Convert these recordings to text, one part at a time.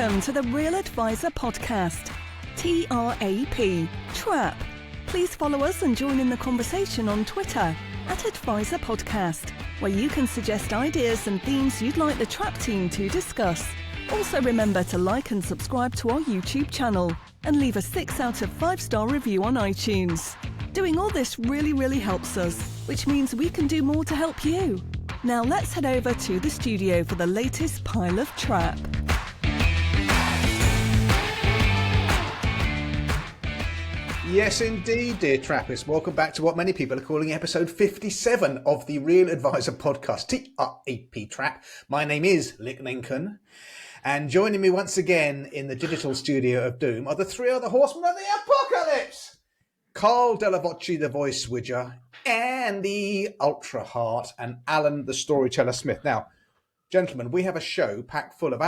Welcome to the Real Advisor Podcast, TRAP, TRAP. Please follow us and join in the conversation on Twitter @Advisor Podcast, where you can suggest ideas and themes you'd like the TRAP team to discuss. Also remember to like and subscribe to our YouTube channel and leave a 6 out of 5-star review on iTunes. Doing all this really helps us, which means we can do more to help you. Now let's head over to the studio for the latest pile of TRAP. Yes, indeed, dear Trappists. Welcome back to what many people are calling episode 57 of the Real Advisor Podcast, TRAP, TRAP. My name is Lick Lincoln, and joining me once again in the digital studio of doom are the three other horsemen of the apocalypse. Carl Delavocci, the voice widger, Andy Ultra Heart, and Alan, the storyteller Smith. Now, gentlemen, we have a show packed full of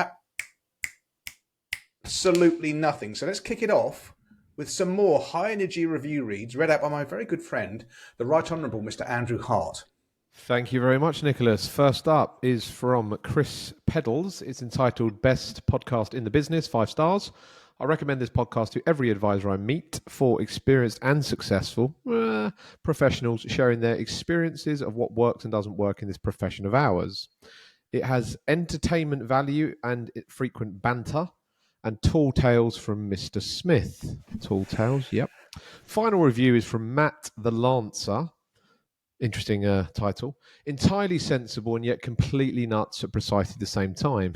absolutely nothing. So let's kick it off with some more high-energy review reads read out by my very good friend, the Right Honourable Mr. Andrew Hart. Thank you very much, Nicholas. First up is from Chris Pedals. It's entitled Best Podcast in the Business, 5 stars. I recommend this podcast to every advisor I meet for experienced and successful professionals sharing their experiences of what works and doesn't work in this profession of ours. It has entertainment value and frequent banter, and tall tales from Mr. Smith. Tall tales, yep. Final review is from Matt the Lancer. Interesting title. Entirely sensible and yet completely nuts at precisely the same time.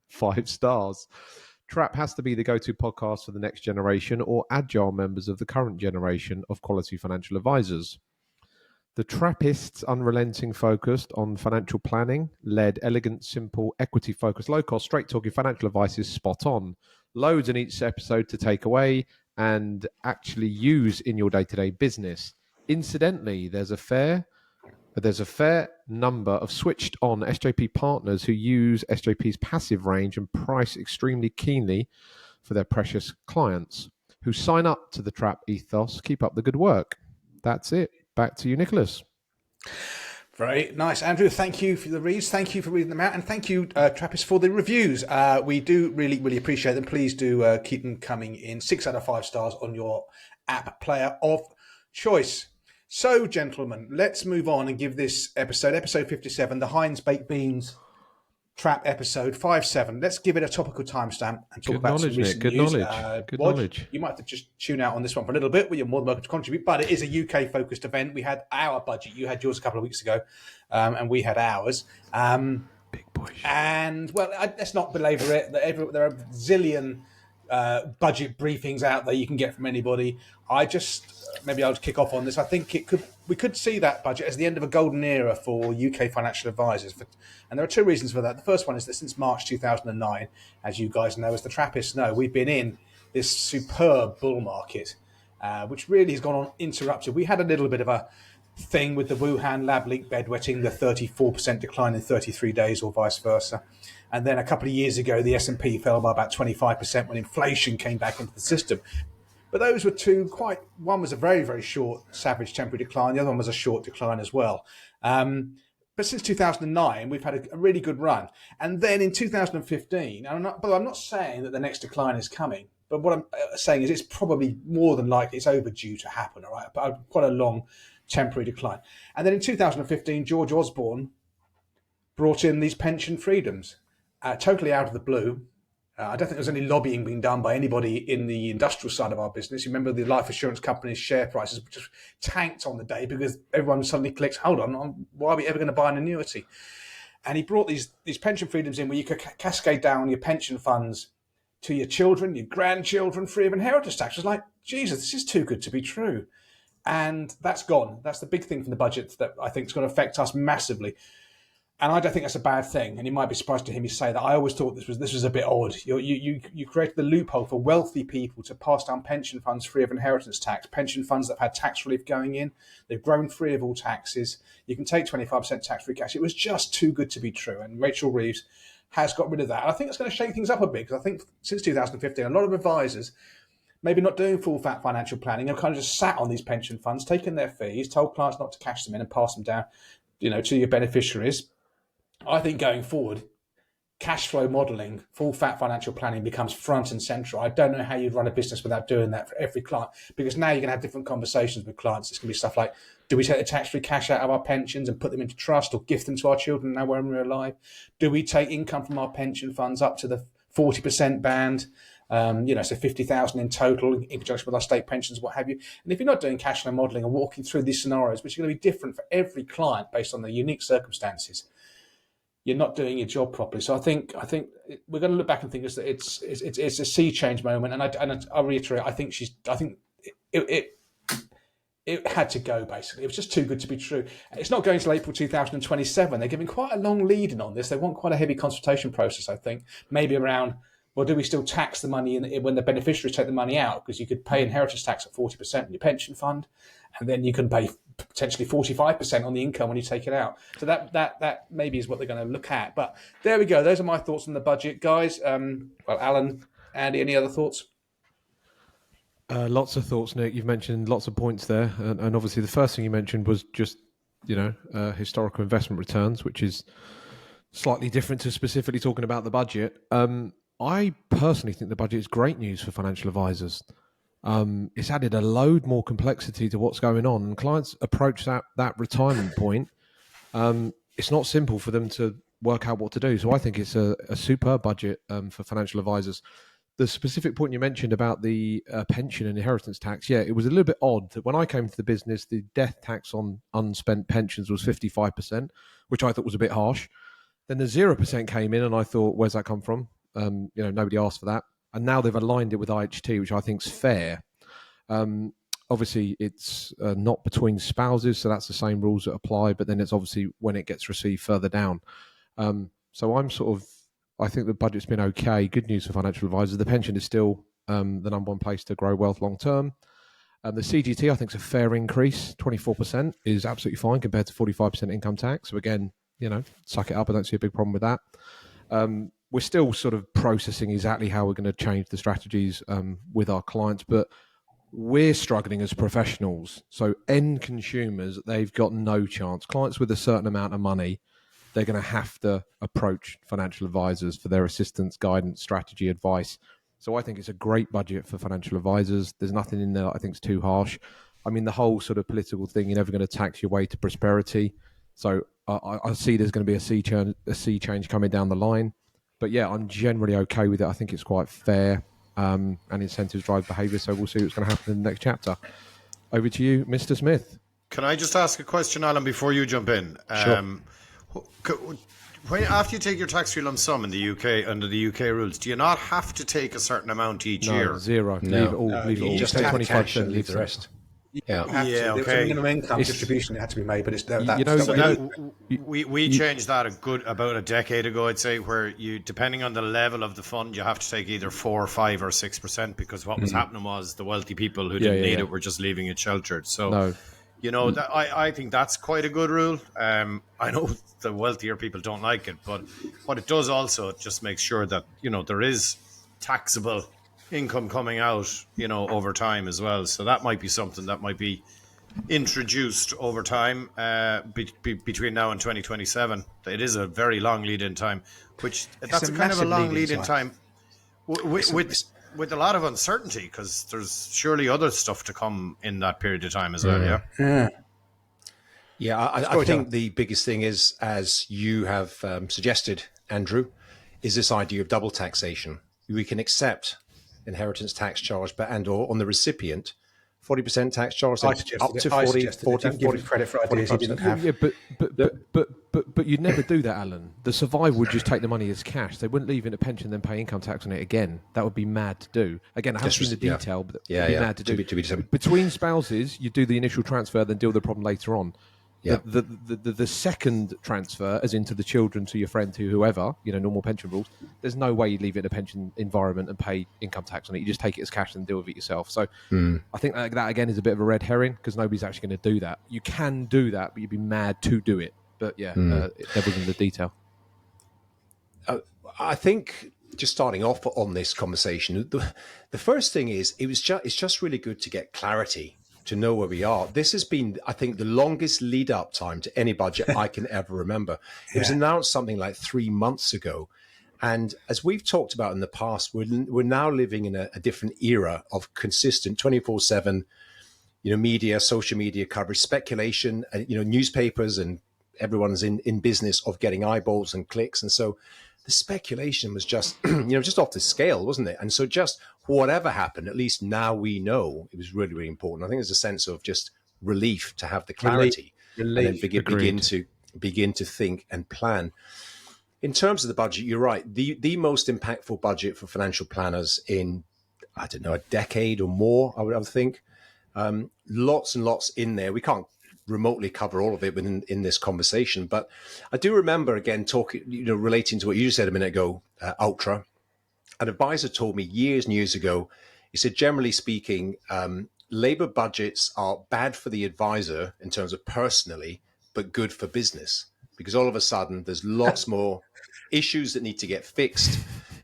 5 stars. TRAP has to be the go-to podcast for the next generation or agile members of the current generation of quality financial advisors. The Trappists' unrelenting focus on financial planning, led, elegant, simple, equity-focused, low-cost, straight-talking financial advice is spot on. Loads in each episode to take away and actually use in your day-to-day business. Incidentally, there's a fair number of switched-on SJP partners who use SJP's passive range and price extremely keenly for their precious clients who sign up to the TRAP ethos. Keep up the good work. That's it. Back to you, Nicholas. Very nice. Andrew, thank you for the reads. Thank you for reading them out. And thank you, Trappists, for the reviews. We do really appreciate them. Please do keep them coming in. 6 out of 5 stars on your app player of choice. So, gentlemen, let's move on and give this episode 57, the Heinz Baked Beans TRAP episode 57. Let's give it a topical timestamp and talk about some recent Good news. knowledge. Good Woj, knowledge. You might have to just tune out on this one for a little bit, but you're more than welcome to contribute. But it is a UK-focused event. We had our budget. You had yours a couple of weeks ago, and we had ours. Big boy. And, well, let's not belabor it. There are a zillion budget briefings out there you can get from anybody. Maybe I'll kick off on this. I think we could see that budget as the end of a golden era for UK financial advisors. And there are 2 reasons for that. The first one is that since March 2009, as you guys know, as the Trappists know, we've been in this superb bull market, which really has gone on uninterrupted. We had a little bit of a thing with the Wuhan lab leak bedwetting, the 34% decline in 33 days or vice versa. And then a couple of years ago, the S&P fell by about 25% when inflation came back into the system. But those were one was a very short, savage temporary decline. The other one was a short decline as well. But since 2009, we've had a really good run. And then in 2015, I'm not saying that the next decline is coming, but what I'm saying is it's probably more than likely it's overdue to happen, all right? But quite a long temporary decline. And then in 2015, George Osborne brought in these pension freedoms, totally out of the blue. I don't think there's any lobbying being done by anybody in the industrial side of our business. You remember the life assurance companies' share prices just tanked on the day because everyone suddenly clicks, hold on, why are we ever going to buy an annuity? And he brought these pension freedoms in where you could cascade down your pension funds to your children, your grandchildren, free of inheritance tax. It was like, Jesus, this is too good to be true. And that's gone. That's the big thing from the budget that I think is going to affect us massively. And I don't think that's a bad thing. And you might be surprised to hear me say that. I always thought this was a bit odd. You created the loophole for wealthy people to pass down pension funds free of inheritance tax, pension funds that have had tax relief going in. They've grown free of all taxes. You can take 25% tax-free cash. It was just too good to be true. And Rachel Reeves has got rid of that. And I think it's going to shake things up a bit because I think since 2015, a lot of advisors, maybe not doing full fat financial planning, have kind of just sat on these pension funds, taken their fees, told clients not to cash them in and pass them down, to your beneficiaries. I think going forward, cash flow modeling, full fat financial planning becomes front and central. I don't know how you'd run a business without doing that for every client, because now you're going to have different conversations with clients. It's going to be stuff like, do we take the tax-free cash out of our pensions and put them into trust or gift them to our children now when we're alive? Do we take income from our pension funds up to the 40% band? So 50,000 in total in conjunction with our state pensions, what have you. And if you're not doing cash flow modeling and walking through these scenarios, which are going to be different for every client based on their unique circumstances, you're not doing your job properly. So I think we're going to look back and think it's a sea change moment. And I'll reiterate, I think it had to go, basically. It was just too good to be true. It's not going till April 2027. They're giving quite a long lead in on this. They want quite a heavy consultation process, I think, maybe around, well, do we still tax the money when the beneficiaries take the money out? Because you could pay inheritance tax at 40% in your pension fund, and then you can pay potentially 45% on the income when you take it out. So that maybe is what they're going to look at. But there we go. Those are my thoughts on the budget, guys. Alan, Andy, any other thoughts? Lots of thoughts, Nick. You've mentioned lots of points there. And obviously the first thing you mentioned was just, historical investment returns, which is slightly different to specifically talking about the budget. I personally think the budget is great news for financial advisors. It's added a load more complexity to what's going on. And clients approach that retirement point. It's not simple for them to work out what to do. So I think it's a superb budget for financial advisors. The specific point you mentioned about the pension and inheritance tax, it was a little bit odd that when I came to the business, the death tax on unspent pensions was 55%, which I thought was a bit harsh. Then the 0% came in and I thought, where's that come from? Nobody asked for that. And now they've aligned it with IHT, which I think is fair. Obviously, it's not between spouses, so that's the same rules that apply, but then it's obviously when it gets received further down. So I think the budget's been okay. Good news for financial advisors. The pension is still the number one place to grow wealth long term. The CGT, I think, is a fair increase. 24% is absolutely fine compared to 45% income tax. So again, suck it up. I don't see a big problem with that. We're still sort of processing exactly how we're going to change the strategies with our clients, but we're struggling as professionals. So end consumers, they've got no chance. Clients with a certain amount of money, they're going to have to approach financial advisors for their assistance, guidance, strategy, advice. So I think it's a great budget for financial advisors. There's nothing in there that I think is too harsh. I mean, the whole sort of political thing, you're never going to tax your way to prosperity. So I see there's going to be a sea change coming down the line. But I'm generally okay with it. I think it's quite fair and incentives drive behaviour. So we'll see what's going to happen in the next chapter. Over to you, Mr. Smith. Can I just ask a question, Alan, before you jump in? Sure. After you take your tax-free lump sum in the UK, under the UK rules, do you not have to take a certain amount each year? Zero. No. Leave it all. Leave it all. Just take take 25%, cash and leave the rest. Yeah, okay. There was a minimum income distribution that had to be made, but it's we changed that about a decade ago, I'd say, where you, depending on the level of the fund, you have to take either 4 or 5 or 6%, because what was happening was the wealthy people who didn't need it were just leaving it sheltered. So, I think that's quite a good rule. I know the wealthier people don't like it, but what it does also, it just makes sure that there is taxable income coming out, over time as well. So that might be something that might be introduced over time between now and 2027. It is a very long lead-in time, that's a kind of a long lead-in time with a lot of uncertainty, because there's surely other stuff to come in that period of time as well. I think the biggest thing is, as you have suggested, Andrew, is this idea of double taxation. We can accept inheritance tax charge, or on the recipient, 40% tax charge, up to 40 credit for ideas he didn't have. Yeah, but you'd never do that, Alan. The survivor would just take the money as cash. They wouldn't leave it in a pension, then pay income tax on it again. That would be mad to do. Again, I haven't seen the detail, but it'd be mad to do. Between spouses, you do the initial transfer, then deal with the problem later on. Yeah. The second transfer, as into the children, to your friend, to whoever, normal pension rules, there's no way you'd leave it in a pension environment and pay income tax on it. You just take it as cash and deal with it yourself. So I think that again is a bit of a red herring, because nobody's actually going to do that. You can do that, but you'd be mad to do it. But that was in the detail. I think, just starting off on this conversation, the first thing is it's just really good to get clarity, to know where we are. This has been, I think, the longest lead up time to any budget I can ever remember. It was announced something like 3 months ago. And as we've talked about in the past, we're now living in a different era of consistent 24/7, media, social media coverage, speculation, newspapers, and everyone's in business of getting eyeballs and clicks. And so the speculation was just, just off the scale, wasn't it? And so just whatever happened, at least now we know it was really, really important. I think there's a sense of just relief to have the clarity and then begin to think and plan. In terms of the budget, you're right. The most impactful budget for financial planners in, I don't know, a decade or more, I would think. Lots and lots in there. We can't remotely cover all of it in this conversation, but I do remember, again, talking, relating to what you just said a minute ago, Ultra. An advisor told me years and years ago, he said, generally speaking, labor budgets are bad for the advisor in terms of personally, but good for business, because all of a sudden there's lots more issues that need to get fixed.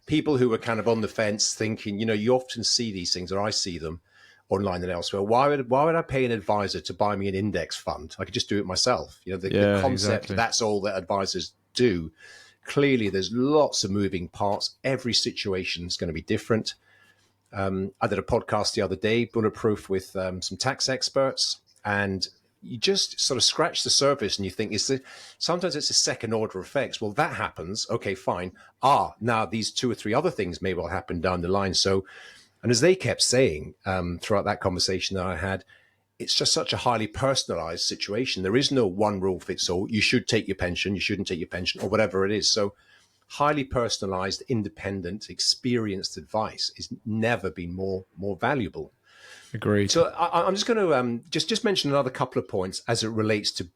People who are kind of on the fence thinking, you often see these things, or I see them online and elsewhere. Why would I pay an advisor to buy me an index fund? I could just do it myself. The concept, That's all that advisors do. Clearly, there's lots of moving parts. Every situation is going to be different. I did a podcast the other day, Bulletproof, with some tax experts, and you just sort of scratch the surface and you think, sometimes it's a second order effects. Well, that happens. Okay, fine. Now these 2 or 3 other things may well happen down the line. So, and as they kept saying throughout that conversation that I had, it's just such a highly personalized situation. There is no one rule fits all. You should take your pension, you shouldn't take your pension, or whatever it is. So highly personalized, independent, experienced advice has never been more valuable. Agreed. So I'm just going to just mention another couple of points as it relates to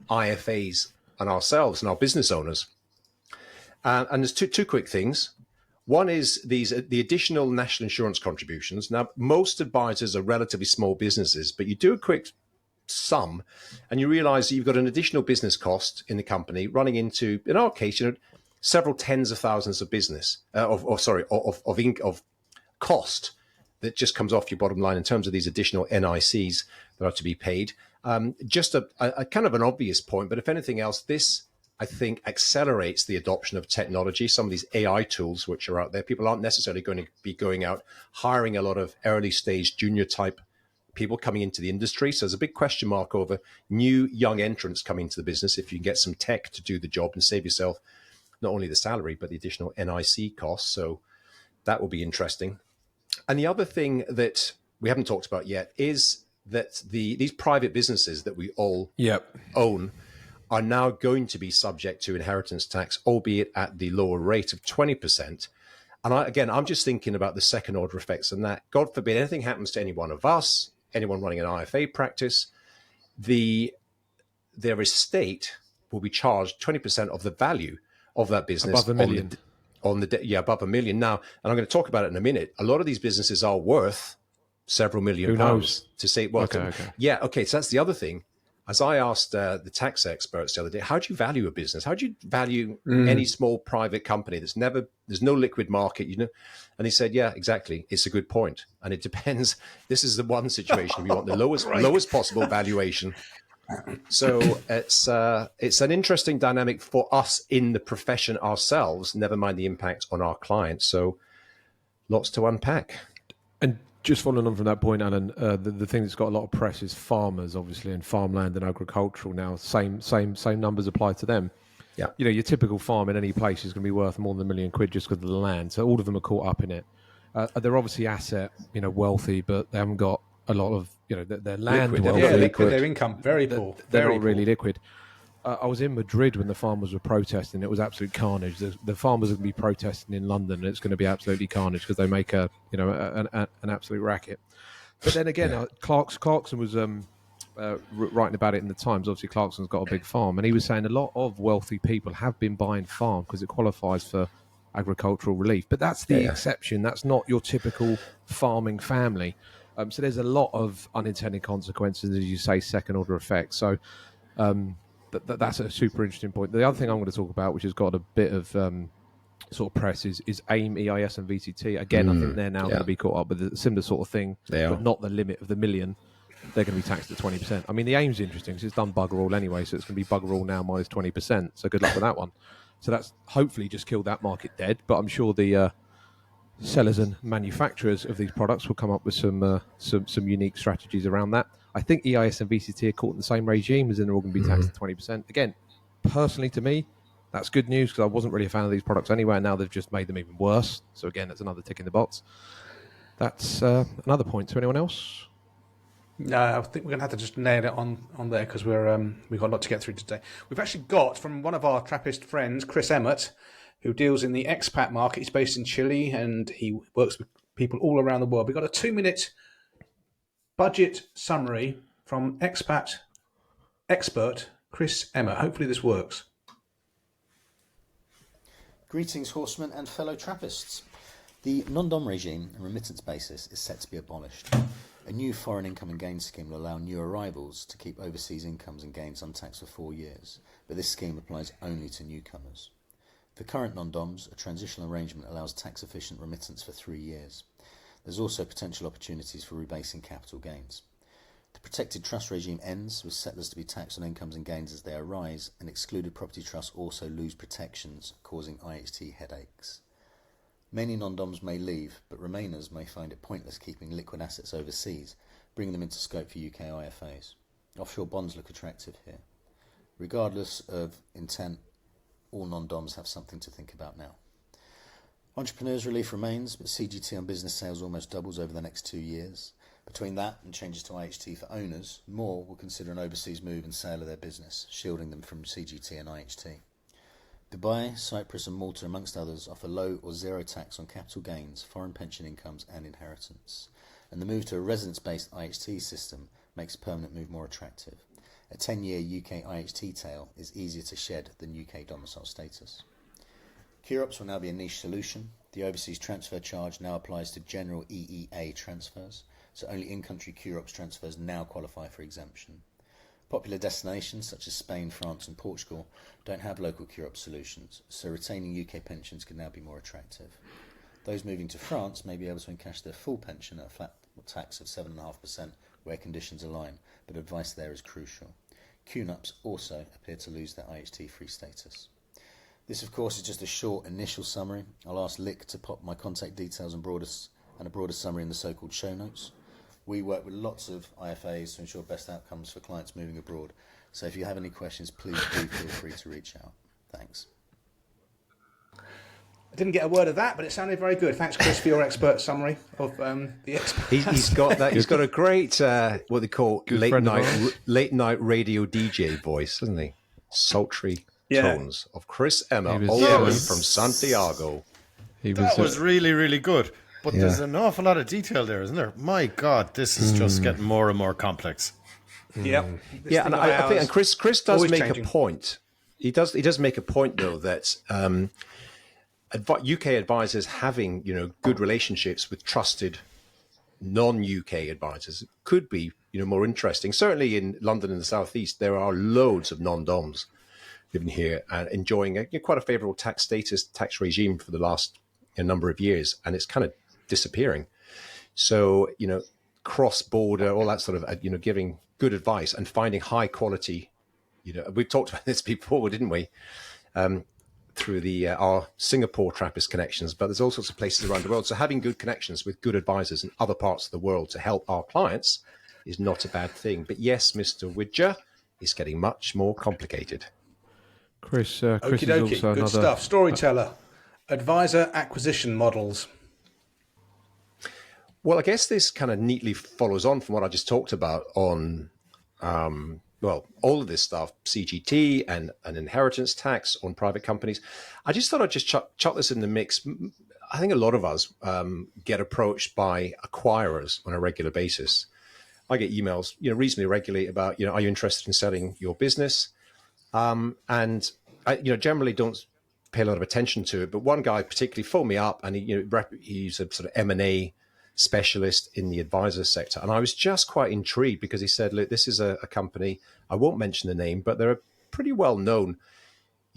IFAs and ourselves and our business owners. And there's two quick things. One is the additional national insurance contributions. Now, most advisors are relatively small businesses, but you do a quick sum and you realize that you've got an additional business cost in the company running into, in our case, several tens of thousands of business, of cost that just comes off your bottom line in terms of these additional NICs that are to be paid. Just a kind of an obvious point, but if anything else, this, I think, accelerates the adoption of technology, some of these AI tools which are out there. People aren't necessarily going to be going out, hiring a lot of early stage junior type people coming into the industry. So there's a big question mark over new young entrants coming into the business if you can get some tech to do the job and save yourself not only the salary, but the additional NIC costs. So that will be interesting. And the other thing that we haven't talked about yet is that these private businesses that we all own are now going to be subject to inheritance tax, albeit at the lower rate of 20%. And I'm just thinking about the second order effects and that. God forbid anything happens to any one of us, anyone running an IFA practice, their estate will be charged 20% of the value of that business. Above $1 million. Above $1 million now. And I'm going to talk about it in a minute. A lot of these businesses are worth several million pounds to say, well, so that's the other thing. As I asked the tax experts the other day, how do you value a business? How do you value any small private company there's no liquid market, And he said, yeah, exactly. It's a good point. And it depends. This is the one situation we want the lowest possible valuation. So it's an interesting dynamic for us in the profession ourselves, never mind the impact on our clients. So lots to unpack. And just following on from that point, Alan, the thing that's got a lot of press is farmers, obviously, and farmland and agricultural now. Same numbers apply to them. Yeah. Your typical farm in any place is going to be worth more than £1 million just because of the land. So all of them are caught up in it. They're obviously asset, wealthy, but they haven't got a lot of, their land. Liquid, liquid. Their income, very poor. They're not really liquid. I was in Madrid when the farmers were protesting. It was absolute carnage. The farmers are going to be protesting in London, and it's going to be absolutely carnage because they make an absolute racket. But then again, Clarkson was writing about it in the Times. Obviously, Clarkson's got a big farm, and he was saying a lot of wealthy people have been buying farm because it qualifies for agricultural relief. But that's the exception. That's not your typical farming family. So there's a lot of unintended consequences, as you say, second order effects. So that's a super interesting point. The other thing I'm going to talk about, which has got a bit of sort of press, is AIM, EIS and VCT. Again, I think they're now going to be caught up with a similar sort of thing, but not the limit of the million. They're going to be taxed at 20%. I mean, the AIM's interesting because it's done bugger all anyway, so it's going to be bugger all now minus 20%. So good luck with that one. So that's hopefully just killed that market dead. But I'm sure the sellers and manufacturers of these products will come up with some unique strategies around that. I think EIS and VCT are caught in the same regime, as in they're all going to be taxed at 20%. Again, personally to me, that's good news because I wasn't really a fan of these products anyway, and now they've just made them even worse. So again, that's another tick in the box. That's another point. To anyone else? No, I think we're going to have to just nail it on there because we've got a lot to get through today. We've actually got from one of our Trappist friends, Chris Emmett, who deals in the expat market. He's based in Chile and he works with people all around the world. We've got a 2-minute budget summary from expat expert Chris Emmett. Hopefully this works. Greetings, horsemen and fellow Trappists. The non-dom regime and remittance basis is set to be abolished. A new foreign income and gains scheme will allow new arrivals to keep overseas incomes and gains untaxed for 4 years, but this scheme applies only to newcomers. For current non-doms, a transitional arrangement allows tax-efficient remittance for 3 years. There's also potential opportunities for rebasing capital gains. The protected trust regime ends, with settlers to be taxed on incomes and gains as they arise, and excluded property trusts also lose protections, causing IHT headaches. Many non-doms may leave, but remainers may find it pointless keeping liquid assets overseas, bringing them into scope for UK IFAs. Offshore bonds look attractive here. Regardless of intent, all non-doms have something to think about now. Entrepreneurs' relief remains, but CGT on business sales almost doubles over the next 2 years. Between that and changes to IHT for owners, more will consider an overseas move and sale of their business, shielding them from CGT and IHT. Dubai, Cyprus and Malta, amongst others, offer low or zero tax on capital gains, foreign pension incomes and inheritance. And the move to a residence-based IHT system makes a permanent move more attractive. A 10-year UK IHT tail is easier to shed than UK domicile status. QROPS will now be a niche solution. The overseas transfer charge now applies to general EEA transfers, so only in-country QROPS transfers now qualify for exemption. Popular destinations such as Spain, France and Portugal don't have local QROPS solutions, so retaining UK pensions can now be more attractive. Those moving to France may be able to encash their full pension at a flat tax of 7.5% where conditions align, but advice there is crucial. QNUPs also appear to lose their IHT-free status. This, of course, is just a short initial summary. I'll ask Lick to pop my contact details and a broader summary in the so-called show notes. We work with lots of IFAs to ensure best outcomes for clients moving abroad. So if you have any questions, please do feel free to reach out. Thanks. I didn't get a word of that, but it sounded very good. Thanks, Chris, for your expert summary of the expert. He's got that. He's got a great what they call late night radio DJ voice, doesn't he? Sultry tones of Chris Emma, all the way from Santiago. That was really, really good. But there's an awful lot of detail there, isn't there? My God, this is just getting more and more complex. Yep. Yeah, and I think, and Chris does make a point. He does make a point though that UK advisors having good relationships with trusted non-UK advisors could be more interesting. Certainly in London and the Southeast, there are loads of non-doms living here and enjoying quite a favourable tax regime for the last number of years, and it's kind of disappearing. So cross-border, all that sort of giving good advice and finding high quality. We've talked about this before, didn't we? Through our Singapore Trappist connections, but there's all sorts of places around the world. So having good connections with good advisors in other parts of the world to help our clients is not a bad thing. But yes, Mr. Widger, it's getting much more complicated. Chris Okie is dokie, also good stuff. Storyteller, advisor acquisition models. Well, I guess this kind of neatly follows on from what I just talked about on, all of this stuff, CGT and an inheritance tax on private companies. I just thought I'd just chuck this in the mix. I think a lot of us get approached by acquirers on a regular basis. I get emails, reasonably regularly about, are you interested in selling your business? And I, generally don't pay a lot of attention to it. But one guy particularly phoned me up, and he's a sort of M&A specialist in the advisor sector. And I was just quite intrigued because he said, look, this is a company, I won't mention the name, but they're a pretty well-known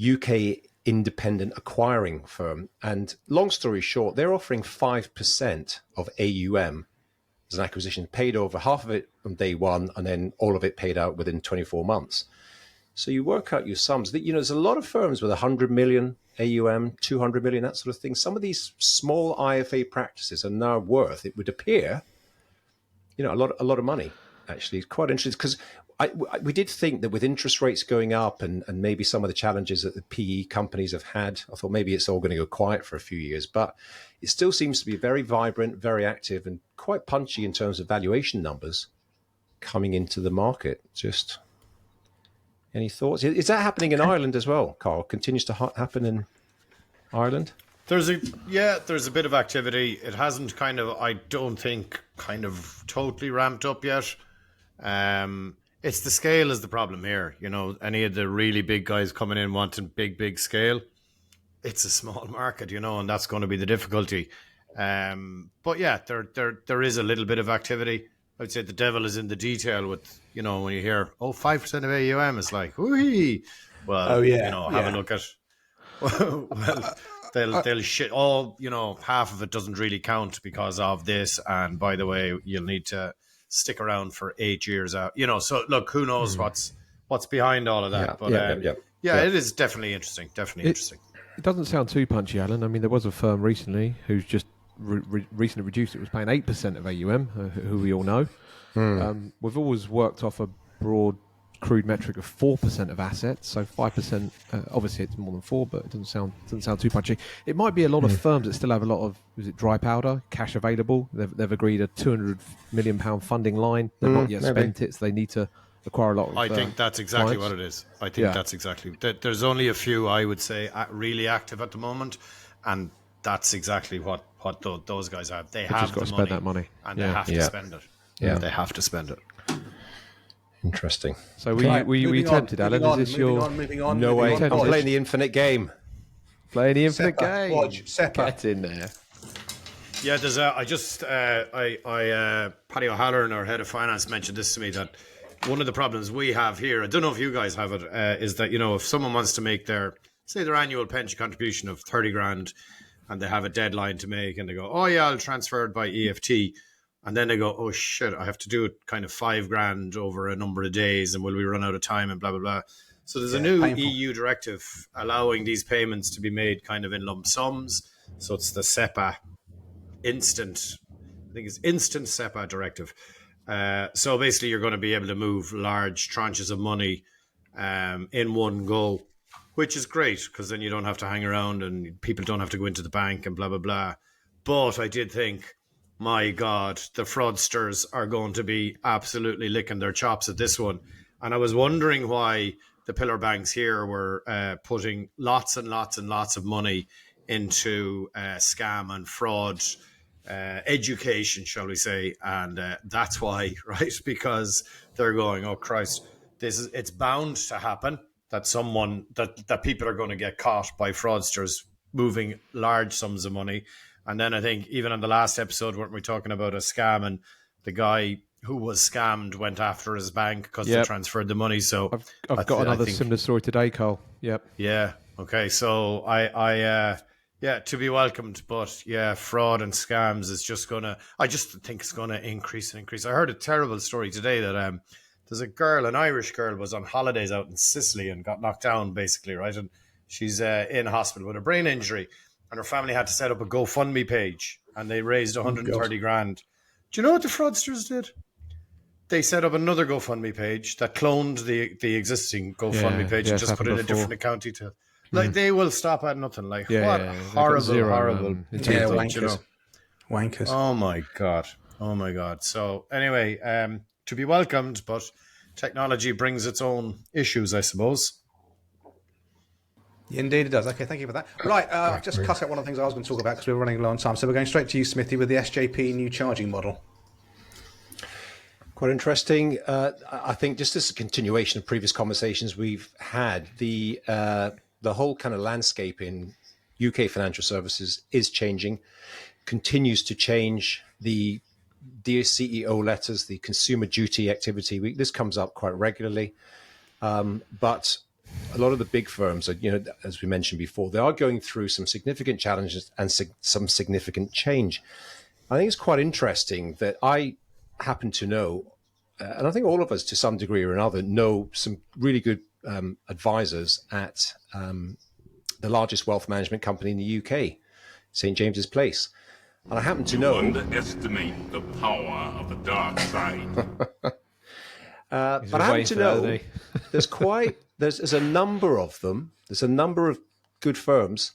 UK independent acquiring firm. And long story short, they're offering 5% of AUM as an acquisition, paid over half of it from day one, and then all of it paid out within 24 months. So you work out your sums. There's a lot of firms with 100 million AUM, 200 million, that sort of thing. Some of these small IFA practices are now worth, it would appear, a lot of money. Actually, it's quite interesting because we did think that with interest rates going up and maybe some of the challenges that the PE companies have had, I thought maybe it's all going to go quiet for a few years, but it still seems to be very vibrant, very active, and quite punchy in terms of valuation numbers coming into the market. Just any thoughts? Is that happening in Ireland as well, Carl? Continues to happen in Ireland? There's a bit of activity. It hasn't I don't think totally ramped up yet. It's the scale is the problem here. Any of the really big guys coming in wanting big scale, it's a small market, and that's going to be the difficulty. But yeah, there is a little bit of activity. I'd say the devil is in the detail with, when you hear, 5% of AUM, it's like, whee! Well, have a look at, well, they'll shit all, half of it doesn't really count because of this. And by the way, you'll need to stick around for 8 years out, so look, who knows what's behind all of that. It is definitely interesting. Interesting. It doesn't sound too punchy, Alan. I mean, there was a firm recently who's just recently reduced. It was paying 8% of AUM, who we all know. We've always worked off a broad, crude metric of 4% of assets. So 5%. Obviously, it's more than 4, but it doesn't sound too punchy. It might be a lot of firms that still have a lot of dry powder, cash available. They've agreed a £200 million funding line. They've not yet spent it, so they need to acquire a lot of. I think that's exactly clients. what it is. I think that's exactly. There's only a few, I would say, really active at the moment, and that's exactly what those guys have. They have got to spend that money, and they have to spend it. Yeah, they have to spend it. Interesting. So we tempted, Alan. Is this your? Moving on. No way. on. I'm playing the infinite game. Playing the infinite game. Watch, Seppa. Get in there. Yeah, there's Paddy O'Halloran, our head of finance, mentioned this to me, that one of the problems we have here, I don't know if you guys have it, is that, if someone wants to make their annual pension contribution of 30 grand and they have a deadline to make and they go, I'll transfer it by EFT. And then they go, oh shit, I have to do it kind of 5 grand over a number of days, and will we run out of time and blah, blah, blah. So there's a new EU directive allowing these payments to be made kind of in lump sums. So it's the SEPA instant SEPA directive. So basically you're going to be able to move large tranches of money in one go, which is great because then you don't have to hang around and people don't have to go into the bank and blah, blah, blah. But I did think, my God, the fraudsters are going to be absolutely licking their chops at this one. And I was wondering why the pillar banks here were putting lots and lots and lots of money into scam and fraud education, shall we say. And that's why, right? Because they're going, oh, Christ, it's bound to happen that that people are going to get caught by fraudsters moving large sums of money. And then I think even on the last episode, weren't we talking about a scam, and the guy who was scammed went after his bank because they transferred the money. So I've got another similar story today, Carl. Yep. Yeah. Okay. So I to be welcomed, but fraud and scams is I just think it's gonna increase and increase. I heard a terrible story today that there's a girl, an Irish girl, was on holidays out in Sicily and got knocked down, basically, right? And she's in hospital with a brain injury. And her family had to set up a GoFundMe page, and they raised 130 grand. Do you know what the fraudsters did? They set up another GoFundMe page that cloned the existing GoFundMe page and just put in a different account detail. Like, they will stop at nothing. Like, what horrible. Wankers. Oh my God. So anyway, to be welcomed, but technology brings its own issues, I suppose. Indeed it does. Okay, thank you for that. Right, I've just cut out one of the things I was going to talk about because we were running low on time. So we're going straight to you, Smithy, with the SJP New Charging Model. Quite interesting. I think just as a continuation of previous conversations we've had, the whole kind of landscape in UK financial services is changing, continues to change. The Dear CEO letters, the consumer duty activity, this comes up quite regularly. But a lot of the big firms are, as we mentioned before, they are going through some significant challenges and some significant change. I think it's quite interesting that I happen to know, and I think all of us to some degree or another know some really good advisors at the largest wealth management company in the UK, St. James's Place. And I happen to know... underestimate the power of the dark side. But I happen to know there's a number of them. There's a number of good firms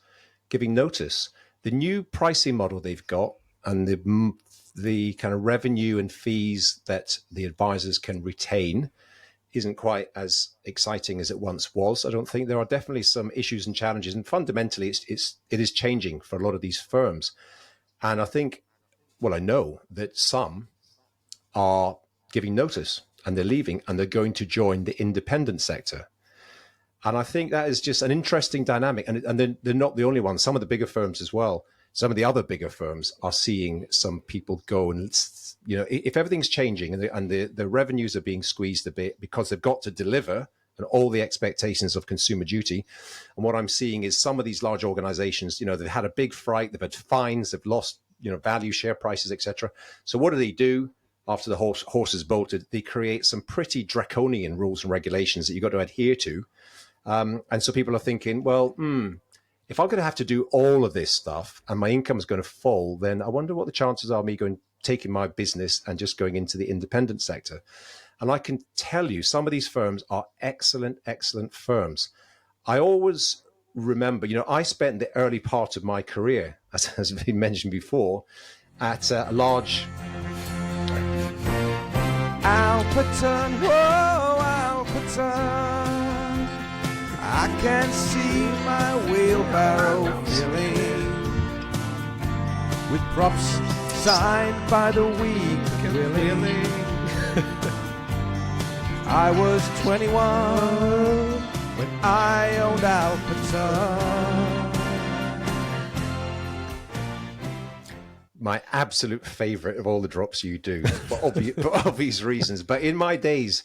giving notice. The new pricing model they've got and the kind of revenue and fees that the advisors can retain isn't quite as exciting as it once was. I don't think. There are definitely some issues and challenges, and fundamentally it is changing for a lot of these firms. And I think, well, I know that some are giving notice and they're leaving and they're going to join the independent sector. And I think that is just an interesting dynamic. And they're not the only ones. Some of the bigger firms as well, some of the other bigger firms are seeing some people go. And, you know, if everything's changing and the revenues are being squeezed a bit because they've got to deliver and all the expectations of consumer duty. And what I'm seeing is some of these large organizations, you know, they've had a big fright, they've had fines, they've lost, you know, value, share prices, etc. So what do? After the horse is bolted, they create some pretty draconian rules and regulations that you've got to adhere to. And so people are thinking, well, if I'm going to have to do all of this stuff and my income is going to fall, then I wonder what the chances are of me taking my business and just going into the independent sector. And I can tell you, some of these firms are excellent, excellent firms. I always remember, you know, I spent the early part of my career, as has been mentioned before, at a large... Alperton, whoa, Alperton, I can see my wheelbarrow filling with props signed by the weak and willing. I was 21 when I owned Alperton. My absolute favorite of all the drops you do, for obvious reasons. But in my days,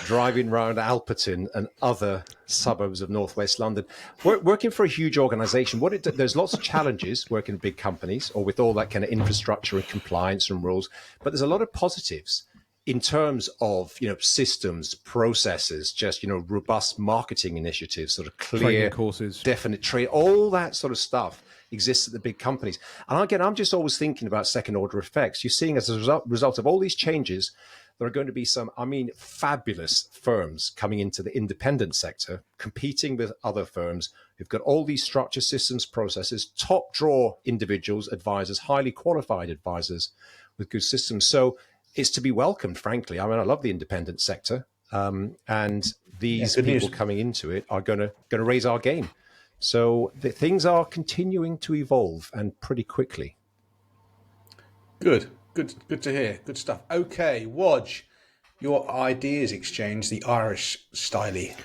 driving around Alperton and other suburbs of northwest London, working for a huge organization, there's lots of challenges working in big companies or with all that kind of infrastructure and compliance and rules. But there's a lot of positives in terms of, you know, systems, processes, just, you know, robust marketing initiatives, sort of clear training courses, definite trade, all that sort of stuff exists at the big companies. And again, I'm just always thinking about second order effects. You're seeing as a result of all these changes, there are going to be some, I mean, fabulous firms coming into the independent sector, competing with other firms who've got all these structure systems, processes, top drawer individuals, advisors, highly qualified advisors with good systems. So it's to be welcomed, frankly. I mean, I love the independent sector. And these people coming into it are going to raise our game. So the things are continuing to evolve, and pretty quickly. Good to hear. Good stuff. Okay, Wodge, your ideas exchange, the Irish style.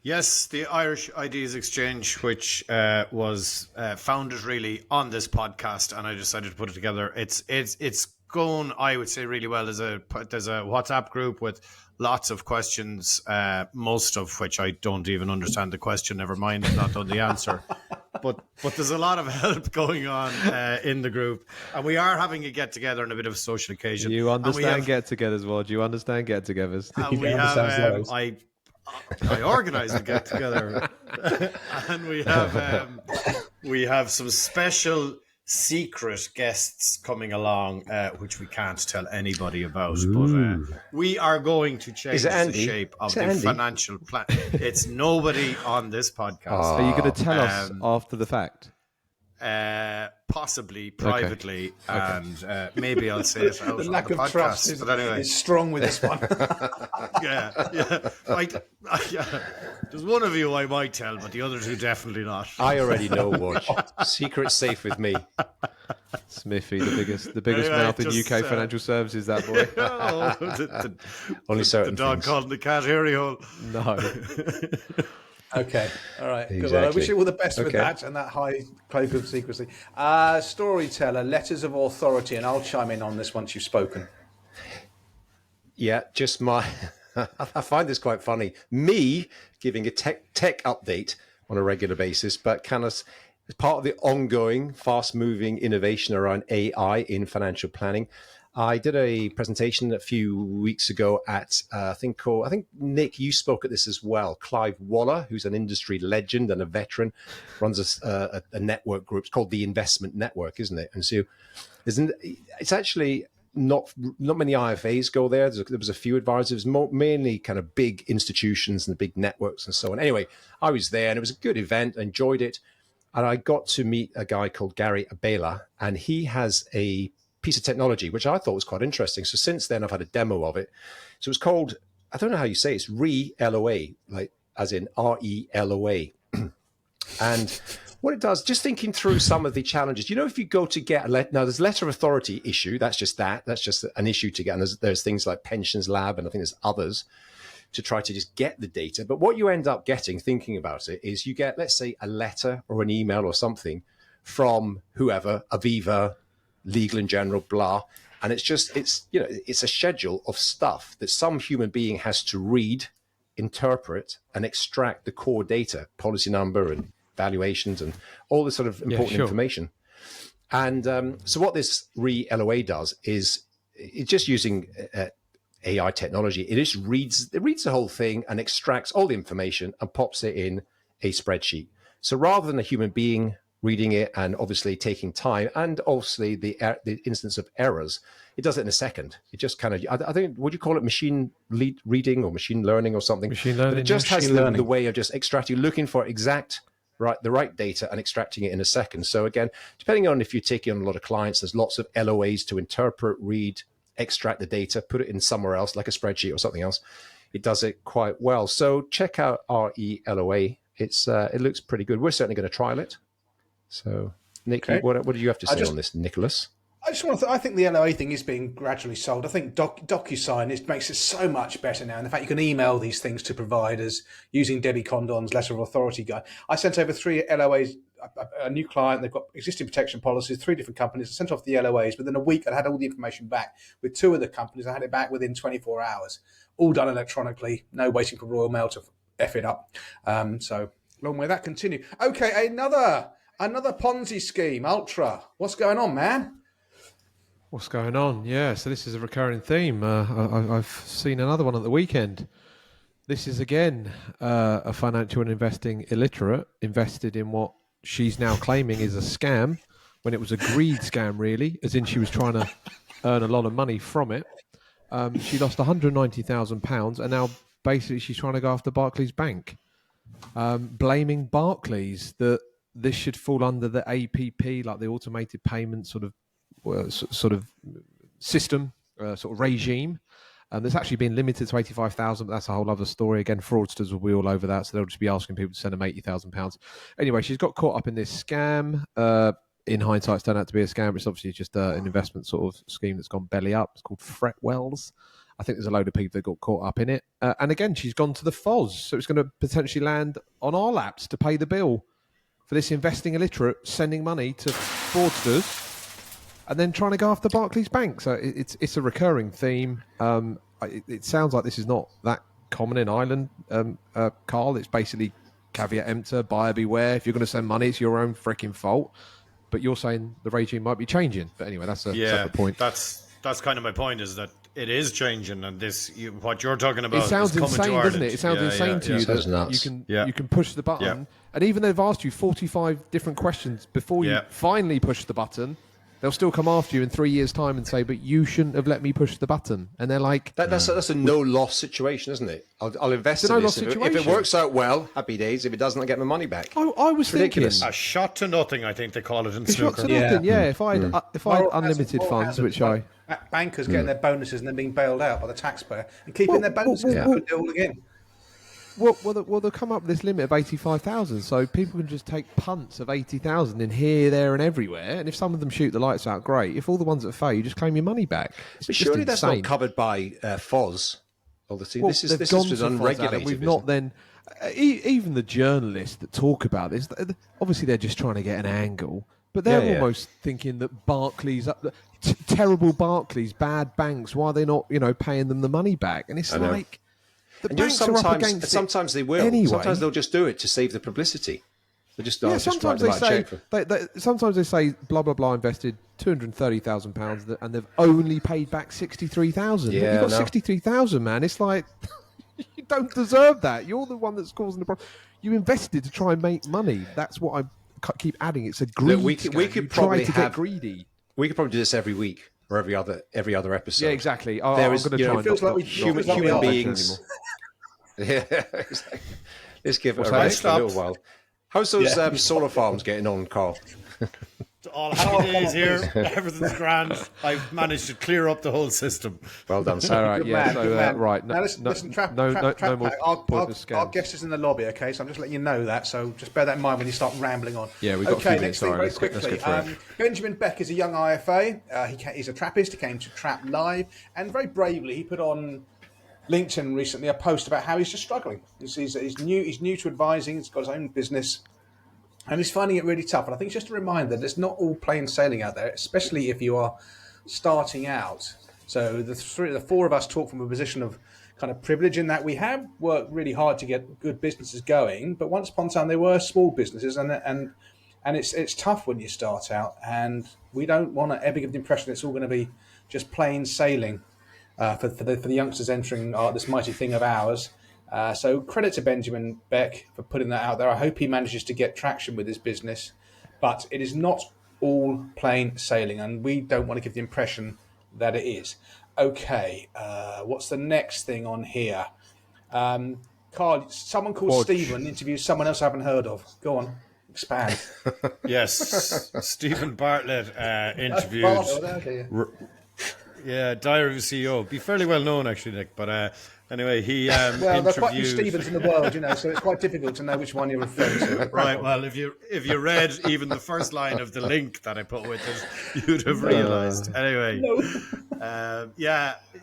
Yes, the Irish Ideas Exchange, which was founded really on this podcast, and I decided to put it together. It's going, I would say, really well. There's a WhatsApp group with lots of questions, most of which I don't even understand the question, never mind, not on the answer. But there's a lot of help going on in the group. And we are having a get-together and a bit of a social occasion. You understand get-togethers, Wod. You understand get-togethers. And we have, I organise a get-together. And we have some special secret guests coming along, which we can't tell anybody about. But we are going to change the shape of the financial plan. It's nobody on this podcast. Are you going to tell us after the fact? Possibly privately, and maybe I'll say it out the on lack the of podcast. trust But anyway, is strong with this one. yeah. There's one of you I might tell, but the other two definitely not. I already know, Watch. Secret's safe with me. Smithy, the biggest mouth in UK financial services, that boy. Only certain the dog things. called the cat hairy hole. No. Okay, all right. Exactly. Good. Well, I wish you all the best with that and that high cloak of secrecy. Storyteller, letters of authority, and I'll chime in on this once you've spoken. Yeah, just my... I find this quite funny. Me giving a tech update on a regular basis, but kind of as part of the ongoing fast-moving innovation around AI in financial planning, I did a presentation a few weeks ago at I think Nick, you spoke at this as well. Clive Waller, who's an industry legend and a veteran, runs a network group. It's called the Investment Network, isn't it? And so it's actually not many IFAs go there. There was a few advisors, mainly kind of big institutions and big networks and so on. Anyway, I was there and it was a good event. I enjoyed it. And I got to meet a guy called Gary Abela, and he has a piece of technology, which I thought was quite interesting. So since then, I've had a demo of it. So it's called, I don't know how you say it, it's RELOA, like as in RELOA. And what it does, just thinking through some of the challenges, if you go to get now there's letter of authority issue, that's just an issue to get. And there's things like Pensions Lab, and I think there's others to try to just get the data. But what you end up getting, thinking about it, is you get, let's say, a letter or an email or something from whoever, Aviva, Legal and General, blah, and it's a schedule of stuff that some human being has to read, interpret, and extract the core data, policy number and valuations and all this sort of important information. And so what this RELOA does is it's just using AI technology. It just reads the whole thing and extracts all the information and pops it in a spreadsheet. So rather than a human being reading it and obviously taking time, and obviously the instance of errors, it does it in a second. It just kind of, I think, would you call it machine reading or machine learning or something? Machine learning. But it just has the way of just extracting, looking for the right data and extracting it in a second. So again, depending on if you're taking on a lot of clients, there's lots of LOAs to interpret, read, extract the data, put it in somewhere else, like a spreadsheet or something else. It does it quite well. So check out RELOA. It looks pretty good. We're certainly going to trial it. So, Nick, what do you have to say on this, Nicholas? I think the LOA thing is being gradually sold. I think DocuSign makes it so much better now. And the fact you can email these things to providers using Debbie Condon's letter of authority guide. I sent over 3 LOAs, a new client. They've got existing protection policies, 3 different companies. I sent off the LOAs. Within a week, I had all the information back. With 2 of the companies, I had it back within 24 hours. All done electronically. No waiting for Royal Mail to F it up. So long may that continue. Okay, another Ponzi scheme, Ultra. What's going on, man? What's going on? Yeah, so this is a recurring theme. I've seen another one at the weekend. This is, again, a financial and investing illiterate invested in what she's now claiming is a scam, when it was a greed scam, really, as in she was trying to earn a lot of money from it. She lost £190,000, and now basically she's trying to go after Barclays Bank, blaming Barclays that this should fall under the APP, like the automated payment sort of system, sort of regime. That's actually been limited to 85,000, but that's a whole other story. Again, fraudsters will be all over that, so they'll just be asking people to send them £80,000. Anyway, she's got caught up in this scam. In hindsight, it's turned out to be a scam. It's obviously just an investment sort of scheme that's gone belly up. It's called Fretwells. I think there's a load of people that got caught up in it. And again, she's gone to the FOS, so it's going to potentially land on our laps to pay the bill for this investing illiterate sending money to fraudsters and then trying to go after Barclays Bank. So it's a recurring theme. It sounds like this is not that common in Ireland, Carl. It's basically caveat emptor, buyer beware. If you're going to send money, it's your own freaking fault. But you're saying the regime might be changing. But anyway, that's a separate point. That's kind of my point, is that it is changing, and what you're talking about. It sounds is coming insane, to Ireland. doesn't it? It sounds insane to you that you can push the button, and even though they've asked you 45 different questions before you finally push the button, they'll still come after you in 3 years' time and say, "But you shouldn't have let me push the button." And they're like, "That's a no-loss situation, isn't it? I'll invest in this. If it works out well, happy days. If it doesn't, I'll get my money back." I was thinking ridiculous. A shot to nothing, I think they call it in snooker. snooker. Nothing, if I had unlimited funds, which I bankers getting their bonuses and then being bailed out by the taxpayer and keeping their bonuses and do it all again. Well, they'll come up with this limit of 85,000, so people can just take punts of 80,000 in here, there, and everywhere. And if some of them shoot the lights out, great. If all the ones that fail, you just claim your money back. But surely that's not covered by FOS. This is unregulated. We've not then. Even the journalists that talk about this, obviously they're just trying to get an angle, but they're almost thinking that Barclays, terrible Barclays, bad banks. Why are they not, paying them the money back? And it's like. The banks are up against sometimes they will. Anyway. Sometimes they'll just do it to save the publicity. I just sometimes they say sometimes they say blah blah blah invested £230,000 and they've only paid back £63,000. Yeah, You've got 63,000, man. It's like you don't deserve that. You're the one that's causing the problem. You invested to try and make money. That's what I keep adding. It's a greed. Look, we could probably get greedy. We could probably do this every week or every other episode. Yeah, exactly. There is, I'm going to try. It feels like human beings. Yeah, exactly. Let's give it a rest for a little while. How's those solar farms getting on, Carl? All happy days here. Everything's grand. I've managed to clear up the whole system. Well done, sir. All right, Man, good man. right. Now listen, Trap no more our guest is in the lobby, okay? So I'm just letting you know that. So just bear that in mind when you start rambling on. Yeah, we've got okay, a few next minutes. thing, very quickly. Benjamin Beck is a young IFA. He's a Trappist. He came to Trap Live, and very bravely he put on LinkedIn recently a post about how he's just struggling. He's new to advising. He's got his own business. And he's finding it really tough. And I think it's just a reminder that it's not all plain sailing out there, especially if you are starting out. So the four of us talk from a position of kind of privilege in that we have worked really hard to get good businesses going. But once upon a time, they were small businesses. And it's tough when you start out. And we don't want to ever give the impression it's all going to be just plain sailing for the youngsters entering this mighty thing of ours. So credit to Benjamin Beck for putting that out there. I hope he manages to get traction with his business, but it is not all plain sailing, and we don't want to give the impression that it is. Okay, what's the next thing on here? Carl, someone called Stephen interviews someone else I haven't heard of. Go on, expand. Yes, Stephen Bartlett interviewed. Diary of a CEO. Be fairly well known, actually, Nick. But anyway, he well, there's quite a few Stephens in the world, so it's quite difficult to know which one you're referring to. Right. Well, if you read even the first line of the link that I put with it, you'd have realised. Anyway,